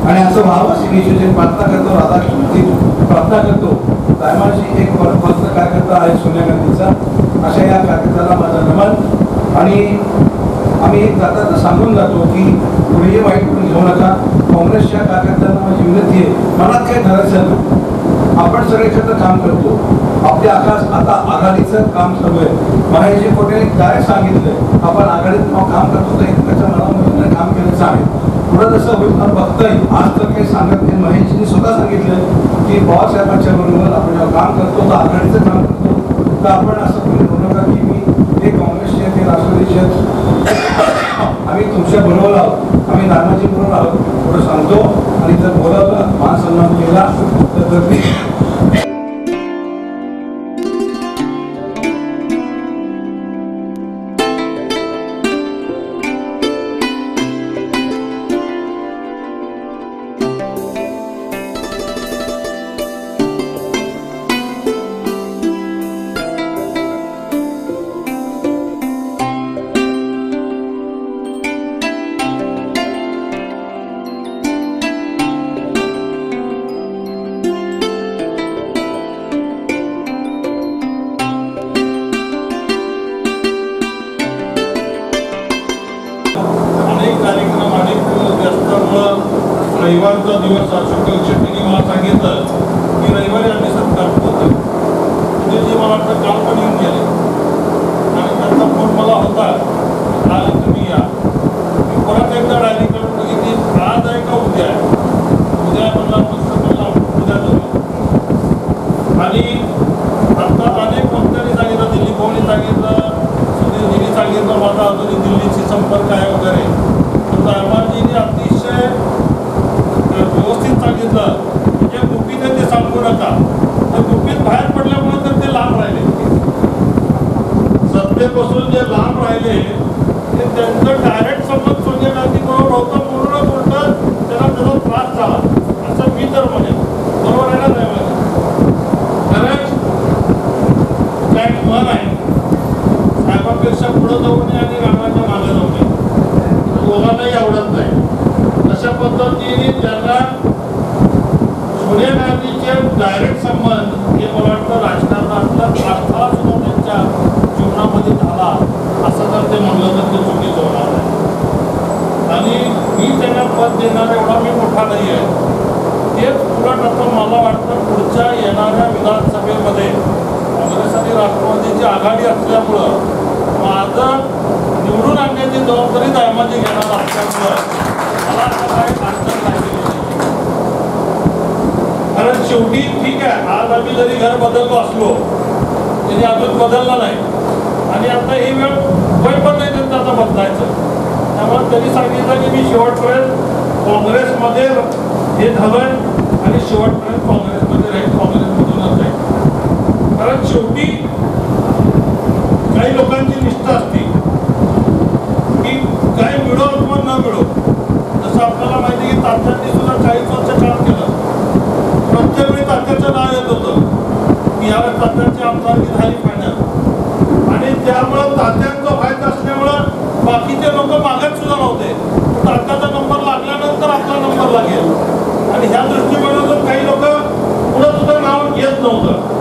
आणि असं व्हावं अशी निश्चित प्रार्थना करतो. राधाकृष्ण प्रार्थना करतो. गायमाजी एक परमभक्त कार्यकर्ता आहे सोनिया गांधीचा. अशा या कार्यकर्त्याला माझा नमन. आणि आम्ही एक जाता सांगून जातो की कुणीही वाईट पण घेऊ नका. काँग्रेसच्या कार्यकर्त्यांना माझी विनंती आहे, मनात काय धरायचं नाही. आपण सगळे एकत्र काम करतो. आपल्या आता आघाडीचं काम चालू आहे. महेशजी पटेल काय सांगितलंय, आपण आघाडीत काम करतो तर एकमेकाच्या मनामध्ये काम केलं आहे. पुढं जसं होईल बघता येईल. आज तर काही सांगत नाही. महेशजींनी स्वतः सांगितलं की पवारसाहेबांच्या बरोबर आपण जेव्हा काम करतो तर आघाडीचं काम करतो. तर आपण असं कोणी होऊ नका की मी ते काँग्रेसचे ते राष्ट्रवादीचे, आम्ही तुमच्या बरोबर आहोत, आम्ही नानाजी बरोबर आहोत थोडं सांगतो. आणि जर बोलावलं मान सन्मान केला तर रविवारचा दिवस शुक्ल शेट्टीने मला सांगितलं की रविवारी आम्ही सत्कार करतो. उद्याची मला वाटतं काल पण येऊन गेले आणि त्यांचा फोन मला होता, आज तुम्ही या. मी परत एकदा डायरी करून बघितली, आज आहे का उद्या आहे. उद्या मला उद्या जाऊ. आणि आता अनेक वक्त्यांनी सांगितलं, दिल्ली भवनने सांगितलं, सुधीरजींनी सांगितलं माझा अजूनही दिल्लीशी संपर्क आहे वगैरे. तर साहेबांजींनी अतिशय व्यवस्थित सांगितलं म्हणजे गुपित आहे ते सांगू नका. तर गुपित बाहेर पडल्यामुळे तर ते लांब राहिले. सत्तेपासून जे लांब राहिले ते त्यांचं डायरेक्ट संबंध सोनिया गांधी बरोबर होतं. पूर्ण बोलतं त्याला त्याचा त्रास झाला असं मी तर म्हणेन. बरोबर आहे ना नाही? कारण काय मन आहे, साहेबांपेक्षा पुढं जाऊ नये आणि रामाच्या मागे जाऊ नये. दोघांनाही आवडत नाही. अशा पद्धतीने त्यांना सोनिया गांधीचे डायरेक्ट संबंध हे मला वाटतं राजकारणातला अडथळा सुद्धा त्यांच्या जीवनामध्ये झाला असं जर ते म्हणलं तर ते चुकीचं होणार नाही. आणि मी त्यांना पद देणार एवढा मी मोठा नाही आहे. तेच उलट आता मला वाटतं पुढच्या येणाऱ्या विधानसभेमध्ये काँग्रेस आणि राष्ट्रवादीची आघाडी असल्यामुळं माझं निवडून आणण्याची जबाबदारी दायमाजी घेणार असल्यामुळं मला आता काही अडचण नाही. कारण शेवटी ठीक आहे, आज आम्ही जरी घर बदललो असलो तरी अजून बदलला नाही आणि आता ही वेळ वय पण नाही त्यांचं आता बदलायचं. त्यामुळे त्यांनी सांगितलं की मी शेवटपर्यंत काँग्रेसमध्ये हे झालंय आणि शेवटपर्यंत काँग्रेसमध्ये राहील, काँग्रेसमधूनच राहील. कारण शेवटी काही लोकांची निष्ठा असते की काय मिळो किंवा न मिळो. जसं आपल्याला माहिती की तात्यांनी सुद्धा 40 वर्ष काम केलं. प्रत्येक वेळी तात्याचं नाव येत होतं की यावेळेस तात्यांची आमदारकी झाली फायनल. आणि त्यामुळं तात्यांचं व्हायचं असल्यामुळं बाकीचे लोक मागत सुद्धा नव्हते. तात्याचा नंबर लागल्यानंतर आपला नंबर लागेल आणि ह्या दृष्टिकोनातून काही लोक पुढं सुद्धा नाव येत नव्हतं.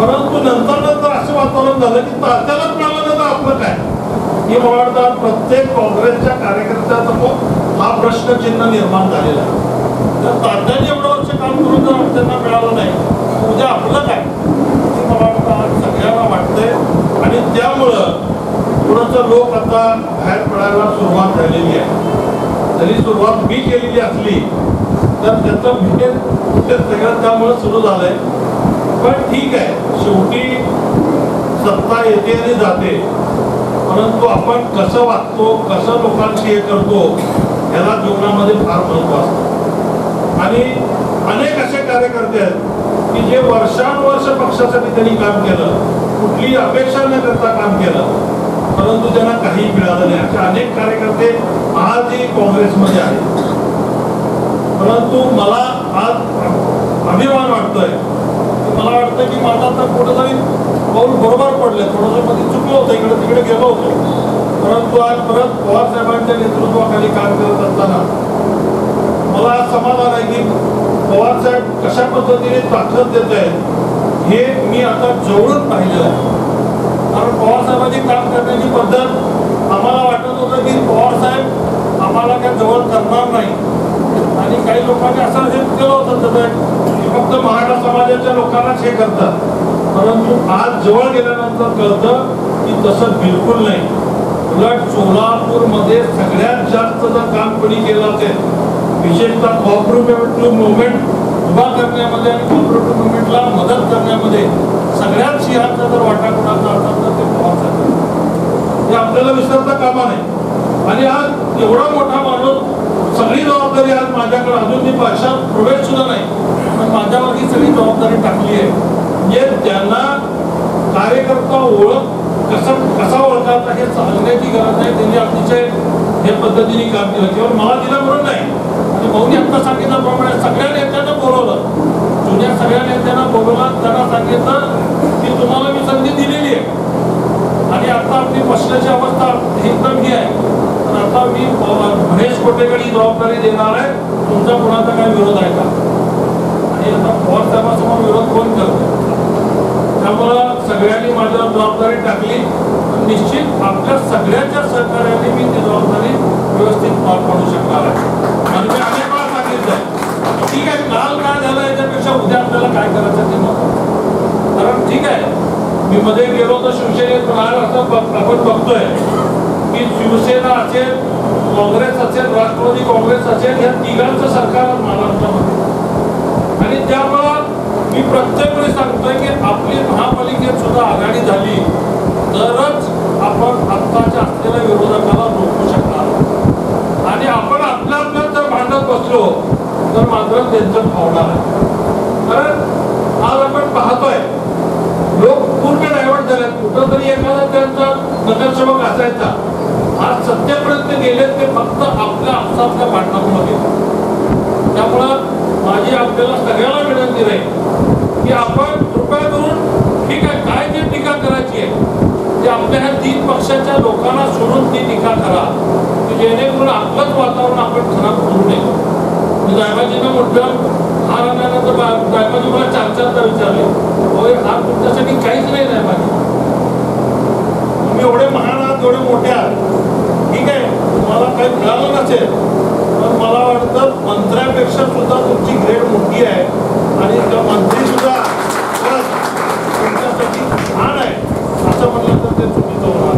परंतु नंतर असं वातावरण झालं की तात्यालाच मिळालं तर आपलं काय. हे मला वाटतं प्रत्येक काँग्रेसच्या कार्यकर्त्यासमोर हा प्रश्नचिन्ह निर्माण झालेला आहे. तर तात्याने एवढं वर्ष काम करून जर त्यांना मिळालं नाही उद्या आपलं काय हे मला वाटतं आज सगळ्यांना वाटतंय. आणि त्यामुळं थोडंसं लोक आता बाहेर पडायला सुरुवात झालेली आहे. जरी सुरुवात मी केलेली असली तर त्याचं भेद सगळं त्यामुळं सुरू झालंय. पण ठीक आहे, शेवटी सत्ता येते आणि जाते. परंतु आपण कसं वागतो, कसं लोकांशी हे करतो याला जीवनामध्ये फार महत्व असतं. आणि अनेक असे कार्यकर्ते आहेत की जे वर्षानुवर्ष पक्षासाठी त्यांनी काम केलं, कुठली अपेक्षा न करता काम केलं, परंतु त्यांना काही मिळालं नाही. असे अनेक कार्यकर्ते आजही काँग्रेसमध्ये आहेत. परंतु मला आज अभिमान वाटतोय. मला वाटतं की माझा तर कुठंतरी पाऊल बरोबर पडले. थोडंसं मध्ये चुकलं होतं, इकडे तिकडे गेलो होतो. परंतु आज परत पवार साहेबांच्या नेतृत्वाखाली काम करत असताना मला समाधान आहे की पवार साहेब कशा पद्धतीने ताकद देत आहेत हे मी आता जवळून पाहिलेलं आहे. कारण पवार साहेबांची काम करण्याची पद्धत आम्हाला वाटत होतं होतं की पवार साहेब आम्हाला काय जवळ करणार नाही, आणि काही लोकांनी असं हे केलं होतं की फक्त मराठा समाजाच्या लोकांनाच हे करतात. परंतु आज जवळ गेल्यानंतर कळतं की तसं बिलकुल नाही. उलट सोलापूरमध्ये सगळ्यात जास्त जर काम कोणी केलं असेल, विशेषतः कॉपरेटिव्ह मुवमेंट उभा करण्यामध्ये आणि कॉपरेटिव्ह मुवमेंटला मदत करण्यामध्ये सगळ्यात सिंहाचा जर वाटा कोणाचा असेल तर ते पवार साहेब. हे आपल्याला विसरता कामा नाही. आणि आज एवढा मोठा माणूस, सगळी जबाबदारी आज माझ्याकडे, अजून मी पक्षात प्रवेश सुद्धा नाही, पण माझ्यावर ही सगळी जबाबदारी टाकली आहे. म्हणजे त्यांना कार्यकर्ता ओळख कसा ओळखायचा हे सांगण्याची गरज नाही. त्यांनी अतिशय हे पद्धतीने काम केलं. केवळ मला दिलं म्हणून नाही, आणि भाऊनी आता सांगितल्याप्रमाणे सगळ्या नेत्यांना बोलवलं, जुन्या सगळ्या नेत्यांना बोलवलं, त्यांना सांगितलं की तुम्हाला मी संधी दिलेली आहे, आणि आता आपली पक्षाची अवस्था एकदम ही आहे, तर आता मी महेश कोटेकडे ही जबाबदारी देणार आहे, तुमचा कुणाचा काय विरोध आहे का? आणि आता पवार साहेबांसमोर विरोध कोण करतो? त्यामुळं सगळ्यांनी माझ्यावर जबाबदारी टाकली. निश्चित आपल्या सगळ्यांच्या सहकार्याने मी ती जबाबदारी व्यवस्थित पार पाडू शकणार आहे. आणि मी अनेक वेळा सांगितलंय, ठीक आहे, काल काय झालं याच्यापेक्षा उद्या आपल्याला काय करायचं ते महत्त्वाचं. कारण ठीक आहे, मी मध्ये गेलो तर शिवसेनेत असं आपण बघतोय की शिवसेना असेल, काँग्रेस असेल, राष्ट्रवादी काँग्रेस असेल, या तिघांचं सरकार महाराष्ट्रामध्ये. आणि त्यामुळं मी प्रत्येक वेळी सांगतोय की आपली महापालिकेत सुद्धा आघाडी झाली तरच आपण आत्ताच्या असलेल्या विरोधकाला रोखू शकणार. आणि आपण आपल्यात जर भांडत बसलो तर मात्र त्यांचं फावणार आहे. कारण आज आपण पाहतोय लोक पूर्ण डायव्हर्ट झाले. कुठं तरी एखादा त्यांचा नगरसेवक असायचा, आज सत्तेपर्यंत गेले ते फक्त आपल्या आपसातल्या भांडणामुळे गेले. त्यामुळं माझी आपल्याला सगळ्याला विनंती राहील की आपण कृपया करून ठीक आहे, काय जी टीका करायची आहे ते आपल्या ह्या तीन पक्षाच्या लोकांना सोडून ती टीका करा, की जेणेकरून आपलंच वातावरण आपण खराब करू नये. साहेबाजींना म्हटलं हार आणल्यानंतर साहेबाजी मला 4-4दा विचारले, होय हार तुमच्यासाठी काहीच नाही साहेबाजी, तुम्ही एवढे महान आहात, एवढे मोठे आहात, ठीक आहे, तुम्हाला काही मिळालं नसेल, पण मला वाटतं मंत्र्यापेक्षा सुद्धा तुमची ग्रेड मोठी आहे, आणि त्या मंत्री सुद्धा तुमच्यासाठी छान आहे असं म्हटलं तर ते चुकीचं होणार.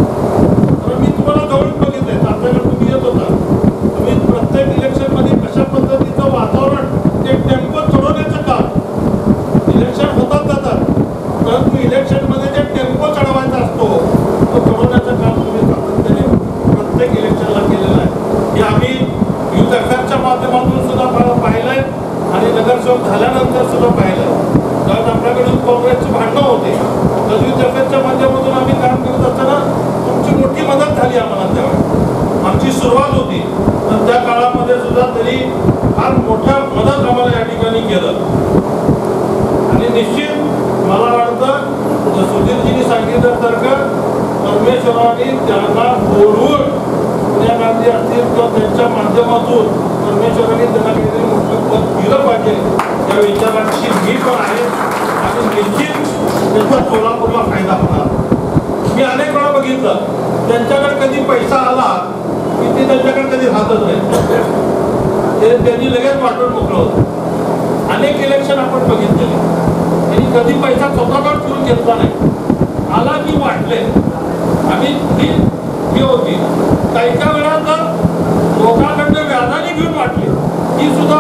तर मी तुम्हाला जवळून बघितलंय, आपल्याकडे तुम्ही येत होता, तुम्ही प्रत्येक इलेक्शनमध्ये कशा पद्धतीचं वातावरण, ते टेम्पो चढवण्याचं काम, इलेक्शन होतात जातात, परंतु इलेक्शनमध्ये जे टेम्पो चढवायचा असतो तो चढवण्याचं काम तुम्ही सातत्याने प्रत्येक इलेक्शनला केलेलं आहे. हे आम्ही युथ अफेअरच्या माध्यमातून सुद्धा पाहिलंय, आणि नगरसेवक झाल्यानंतर सुद्धा पाहिलं. कारण आपल्याकडून काँग्रेसची भांडणं होते, तर युथ अफेअरच्या माध्यमातून आम्ही काम करत असताना तुमची मोठी मदत झाली आम्हाला. त्यावेळेस आमची सुरुवात होती, तर त्या काळामध्ये सुद्धा तरी फार मोठ्या मदत आम्हाला या ठिकाणी केलं. आणि निश्चित मला वाटतं सुधीरजींनी सांगितल्यासारखं परमेश्वरांनी त्यांना बोलवून, सोनिया गांधी असतील किंवा त्यांच्या माध्यमातून परमेश्वरांनी त्यांना काहीतरी मोठं पद दिलं पाहिजे या विचारांशी मी पण आहे, आणि निश्चित त्याचा सोलापूरला फायदा होणार. मी अनेक वेळा बघितलं, त्यांच्याकडे कधी पैसा आला की ते त्यांच्याकडे कधी राहतच नाही, ते त्यांनी लगेच वाटून मोकळं होतं. अनेक इलेक्शन आपण बघितलेले, त्यांनी कधी पैसा स्वतःकडे ठेवून घेतला नाही, आला की वाटले. आणि ही होती काही वेळा तर लोकांकडनं व्याजाने घेऊन वाटली, ही सुद्धा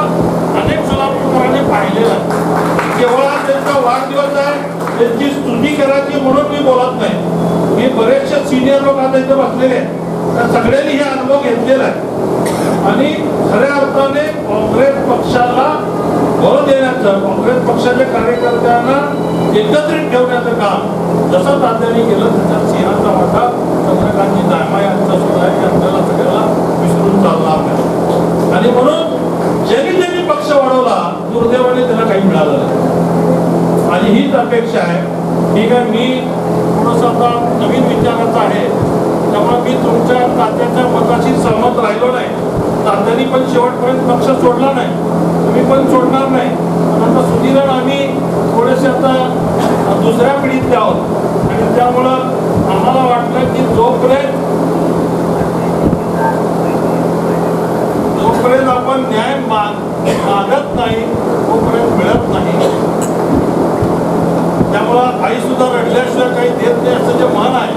अनेक सोलापूरकरांनी पाहिलेलं आहे. केवळ त्यांचा वाढदिवस आहे त्यांची स्तुती करायची म्हणून मी बोलत नाही. मी बरेचसे सिनियर लोक आता इथे बसलेले आहेत, त्या सगळ्यांनी हे अनुभव घेतलेला आहे, आणि खऱ्या अर्थाने काँग्रेस पक्षाला बळ देण्याचं, काँग्रेस पक्षाच्या कार्यकर्त्यांना एकत्रित ठेवण्याचं काम जसं तात्यांनी केलं त्याच्यात सिंहाचा वाटा चंद्रकांतजी दायमा यांचा सुद्धा आहे. आपल्याला सगळ्याला विसरून चालणार नाही, आणि म्हणून ज्यांनी पक्ष वाढवला दुर्दैवाने त्यांना काही मिळालं नाही. आणि हीच अपेक्षा आहे. ठीक आहे, मी थोडंसं आता नवीन विचाराचं आहे, त्यामुळे मी तुमच्या तात्याच्या मताशी सहमत राहिलो नाही. तात्यांनी पण शेवटपर्यंत पक्ष सोडला नाही, तुम्ही पण सोडणार नाही. पण आता सुधीरण आम्ही थोडेसे आता दुसऱ्या पिढीतले आहोत, आणि त्यामुळं आम्हाला वाटलं की जोपर्यंत आपण न्याय मागत नाही तोपर्यंत मिळत नाही. त्यामुळं आई सुद्धा रडल्याशिवाय काही देत नाही असं जे मन आहे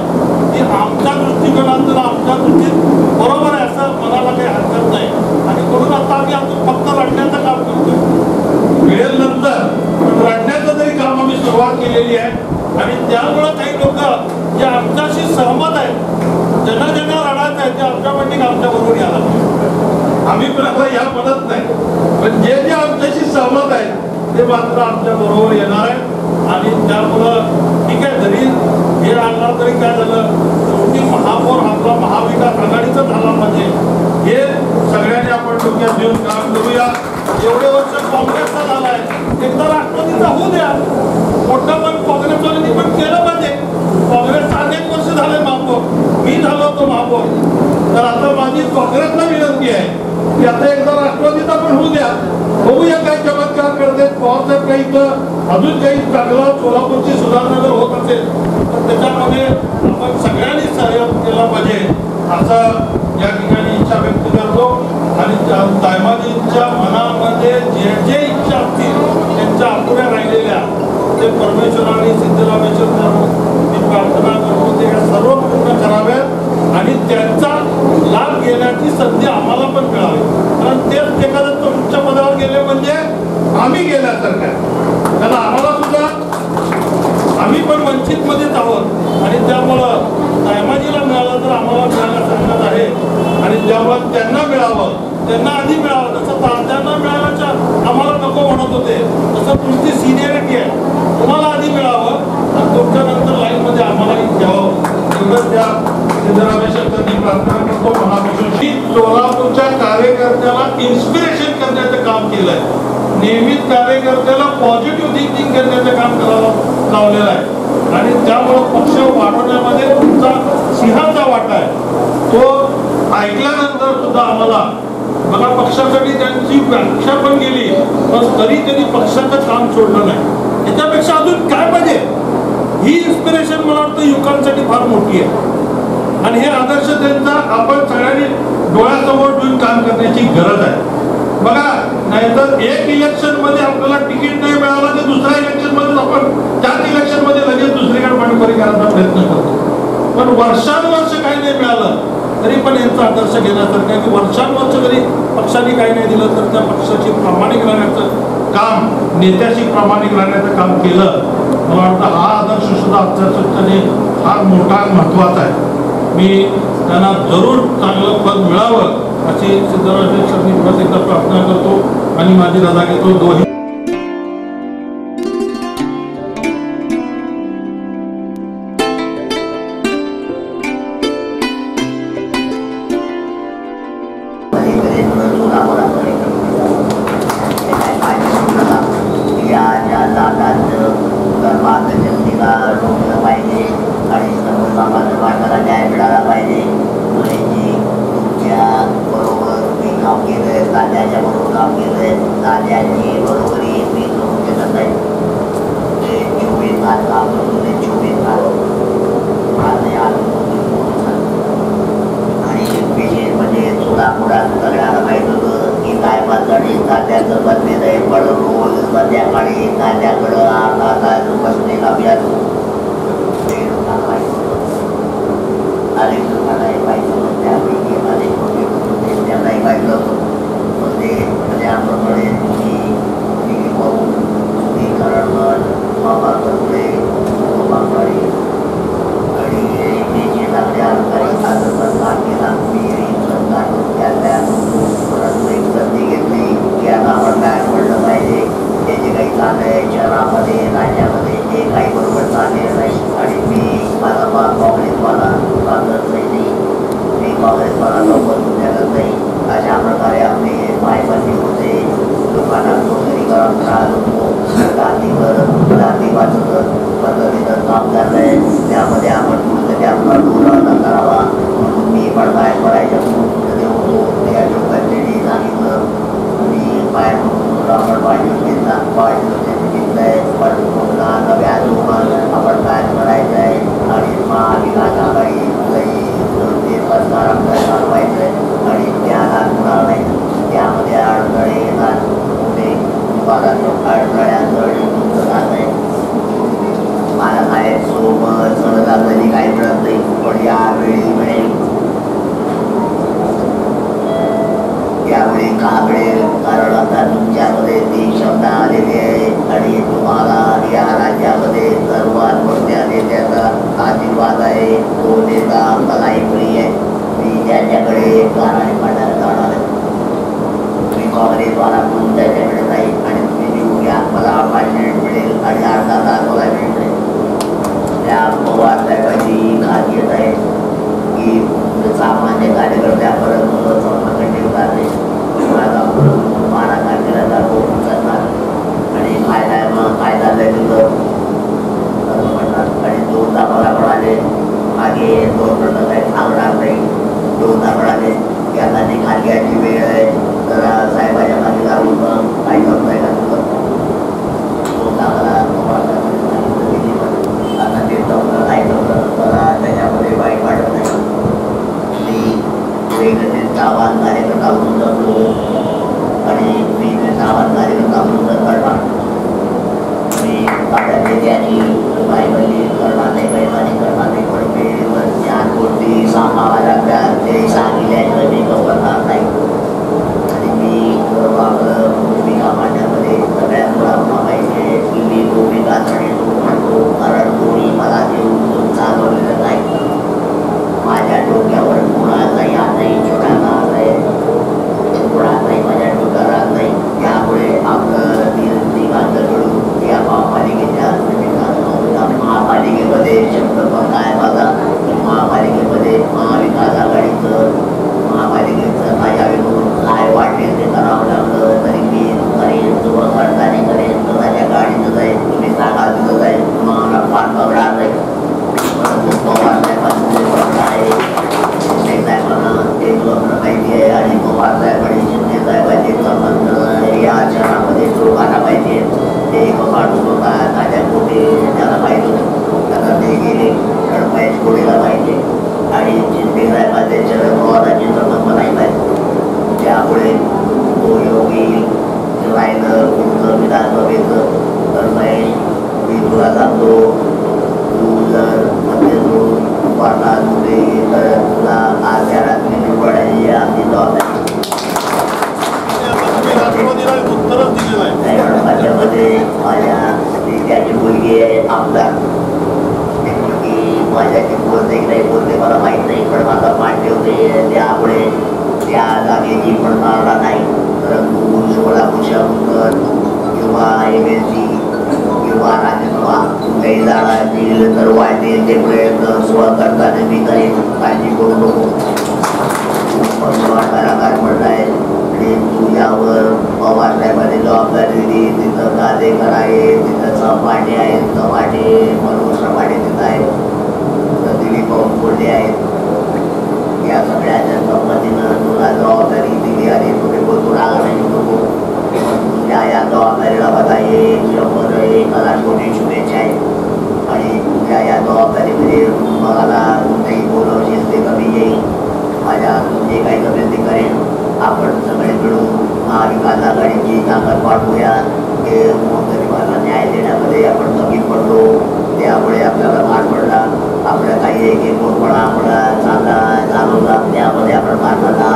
ते आमच्या दृष्टिकोनातून आमच्या दृष्टीत बरोबर आहे असं मनाला काही हरकत नाही. आणि म्हणून आता आम्ही आता फक्त रडण्याचं काम करतोय. मिळेल नंतर पण रडण्याचं तरी काम आम्ही सुरुवात केलेली आहे. आणि त्यामुळं काही लोक जे आमच्याशी सहमत आहेत, ज्यांना ज्यांना रडायचं आहे ते ऑटोमॅटिक आमच्या बरोबर यायला पाहिजे. आम्ही पण आता या म्हणत नाही, पण जे जे आमच्याशी सहमत आहेत ते मात्र आमच्या बरोबर येणार आहे. आणि त्यामुळं ठीक आहे, जरी हे आणला तरी काय झालं, शेवटी महापौर आपला महाविकास आघाडीचा झाला म्हणजे हे सगळ्यांनी आपण डोक्यात घेऊन काम करूया. एवढे वर्ष काँग्रेसचा झालाय, एकदा राष्ट्रवादीचा होऊ द्या. मोठं पण काँग्रेसवाल्यांनी पण केलं पाहिजे. काँग्रेसचा अनेक वर्ष झाले महापौर, मी झालो होतो महापौर. तर आता माझी काँग्रेसला विनंती आहे की आता एकदा राष्ट्रवादीचा पण होऊ द्या, बघूया काय चमत्कार करते. पवारसाहेब काही अजून काही चांगलं सोलापूरची सुधारणा जर होत असेल तर त्याच्यामध्ये आपण सगळ्यांनी सहयोग केला पाहिजे असं या ठिकाणी इच्छा व्यक्त करतो. आणि तायमाजींच्या मनामध्ये जे जे इच्छा असतील त्यांच्या अपुऱ्या राहिलेल्या ते परमेश्वराने सिद्धरामेश्वर मी प्रार्थना करतो ते सर्व पूर्ण कराव्यात आणि त्यांचा लाभ घेण्याची संधी आम्हाला पण मिळावी. कारण तेच एखादं तुमच्या पदावर गेले म्हणजे आम्ही गेल्यासारखं, कारण आम्हाला सुद्धा आम्ही पण वंचित मध्येच आहोत. आणि त्यामुळं तायमाजीला मिळालं तर आम्हाला मिळायला सांगत आहे. आणि ज्यामुळे त्यांना मिळावं, त्यांना आधी मिळावं, तसं तात्यांना मिळाल्याच्या आम्हाला नको म्हणत होते, तसं तुमची सिनियरिटी आहे, तुम्हाला आधी मिळावं आणि तुमच्या नंतर लाईनमध्ये आम्हालाही घ्यावं. एवढंच त्या सिद्धरामेश्वरांनी प्रार्थना करतो मनापासून. सोलापूरच्या कार्यकर्त्याला इन्स्पिरेशन करण्याचं काम केलंय. नियमित कार्यकर्त्याला पॉझिटिव्ह थिंकिंग करण्याचं काम करायला लावलेलं आहे. आणि त्यामुळं पक्ष वाढवण्यामध्ये तुमचा सिंहाचा वाटा आहे. तो ऐकल्यानंतर सुद्धा आम्हाला बघा, पक्षासाठी त्यांची व्याख्या पण केली पण तरी त्यांनी पक्षाचं काम सोडलं नाही. याच्यापेक्षा अजून काय पाहिजे? ही इन्स्पिरेशन मला वाटतं युवकांसाठी फार मोठी आहे. आणि हे आदर्श त्यांचा आपण सगळ्यांनी डोळ्यासमोर ठेवून काम करण्याची गरज आहे. बघा, नाहीतर एक इलेक्शन मध्ये आपल्याला तिकीट नाही मिळालं तर दुसऱ्या इलेक्शन मध्ये आपण त्याच इलेक्शन मध्ये लगेच दुसरीकडे पाणीपुरी करायचा प्रयत्न करतो. पण वर्षानुवर्ष काही नाही मिळालं तरी पण यांचा आदर्श घेण्यासारखं आहे की वर्षानुवर्ष जरी पक्षाने काही नाही दिलं तर त्या पक्षाची प्रामाणिक राहण्याचं काम, नेत्याशी प्रामाणिक राहण्याचं काम केलं. मला वाटतं हा आदर्श सुद्धा आमच्यासाठी फार मोठा महत्वाचा आहे. मी त्यांना जरूर चांगलं पद मिळावं अशी सिद्धरामेश्वरांनी परत एकदा प्रार्थना करतो आणि माझी रजा घेतो. दोन्ही काँग्रेस मला घाबरेल, कारण आता तुमच्यामध्ये ती क्षमता आलेली आहे आणि तुम्हाला या राज्यामध्ये सर्वात मोठ्या नेत्याचा आशीर्वाद आहे. तो नेता मलाही प्रिय आहे. मी त्याच्याकडे गाणाने पाठायला जाणार आहे. तुम्ही काँग्रेसवाला म्हणून त्याच्याकडे जाईल आणि तुम्ही निवडून घ्या. मला अपॉइंटमेंट मिळेल आणि अर्धा तास मला मिळेल. त्या पवार साहेबांची खासियत आहे की सामान्य कार्यकर्त्यापर्यंत संघटनेत जाते. मारा केला जातो करणार आणि फायदा मग काय झालंय तुझं म्हणतात. आणि दोनदा मला म्हणाले मागे 2 प्रश्न काही थांबणार नाही. दोनदा म्हणाले की आता निकाल घ्यायची वेळ आहे, तर साहेबाच्या मागे जाऊन काय करताय का तुझं. दोनदा मला आता ते जमलं नाही जमलं तर त्याच्यामध्ये वाईट वाटत नाही. मी वेगवेगळे आव्हान कार्यकर्ता म्हणून जातो आणि मी आव्हान कार्यकर्ता म्हणून जर करणार मी माझ्या नेत्याने बायबली करणार नाही, बैलाने करणार नाही, पण वेळेवर ज्या गोष्टी सांगाव्या लागतात ते सांगितल्याशिवाय मी करणार नाही. आणि मी आपलं भूमिका मांडण्यामध्ये सगळ्यात मुळात पाहिजे की मी भूमिका चढतो म्हणतो, कारण कोणी मला देऊन चालवलेलं नाही. माझ्या डोक्यावर कोणाचाही हात नाही, छोटा हात आहे, कोणाचाही माझ्या डोक्यावर हात नाही. त्यामुळे आपलं तिघांकडून या महापालिकेच्या महापालिकेमध्ये शब्द पण काय माझा, महापालिकेमध्ये महाविकास आघाडीचं महापालिकेचं माझ्याकडे काय वाटेल ते करावं लागलं तरी मी करेन, करताना करेन. माझ्या गाडीचं जाईल, तुम्ही सांगा तिथं जाईल, मला फार घबराट नाही. परंतु पवार साहेबांचं आहे साहेबांना ते माहिती आहे आणि पवार साहेब आणि शिंदे साहेबांचे संबंध या शहरामध्ये लोकांना माहिती आहे. ते माणूस होता ताज्या कोटे त्याला माहीत होतं, त्याला ते गेले कारण महेश कोटेला माहिती आहे आणि शिंदे साहेबांचे शरद पवारांचे संबंध नाही माहीत. त्यामुळे तो योगी राहिलं पुढचं विधानसभेचं तर महेश मी तुला सांगतो, तू जर मध्यंतरून वाटा तुझे तर तुला आज त्या रात्री निवडायची आमची जबाबदारी. माझ्यामध्ये माझ्या त्याची मुलगी आहे आमदार. ती मुलगी माझ्याशी बोलते की नाही बोलते मला माहीत नाही, पण माझा पाठ ठेवते. त्यामुळे त्या जागेची पण मारला नाही. परंतु सोलापूर शहर किंवा MLC किंवा राज्यसभा कुठेही जाणार दिलं तर वाटेल ते प्रयत्न सुरुवात करताना मी करेन, काळजी करू नको. कलाकार म्हणताय आणि तुझ्यावर पवार साहेबांनी जबाबदारी दिली. तिथं गादेकर आहे, तिथं चव्हाटे आहेत, चव्हाटे मनोज चव्हाटे तिथं आहेत, दिलीप कोल्हे आहेत. या सगळ्याच्या संमतीनं तुला जबाबदारी दिली आणि तुम्ही बोलतो राग नाही नको. तुझ्या या जबाबदारीला बघा 100 कोटी शुभेच्छा आहेत आणि तुझ्या या जबाबदारीमध्ये मला कुठेही बोलवशील ते कमी येईल. माझ्या जे काही जमेल ते करेन. आपण सगळे मिळून महाविकास आघाडीची ताकद वाढवूया. हे गरिबांना न्याय देण्यामध्ये आपण कमी पडलो, त्यामुळे आपल्याला भार पडला. आपल्या काही एक मोठपणा आपला चालला चालवला त्यामध्ये आपण भारताला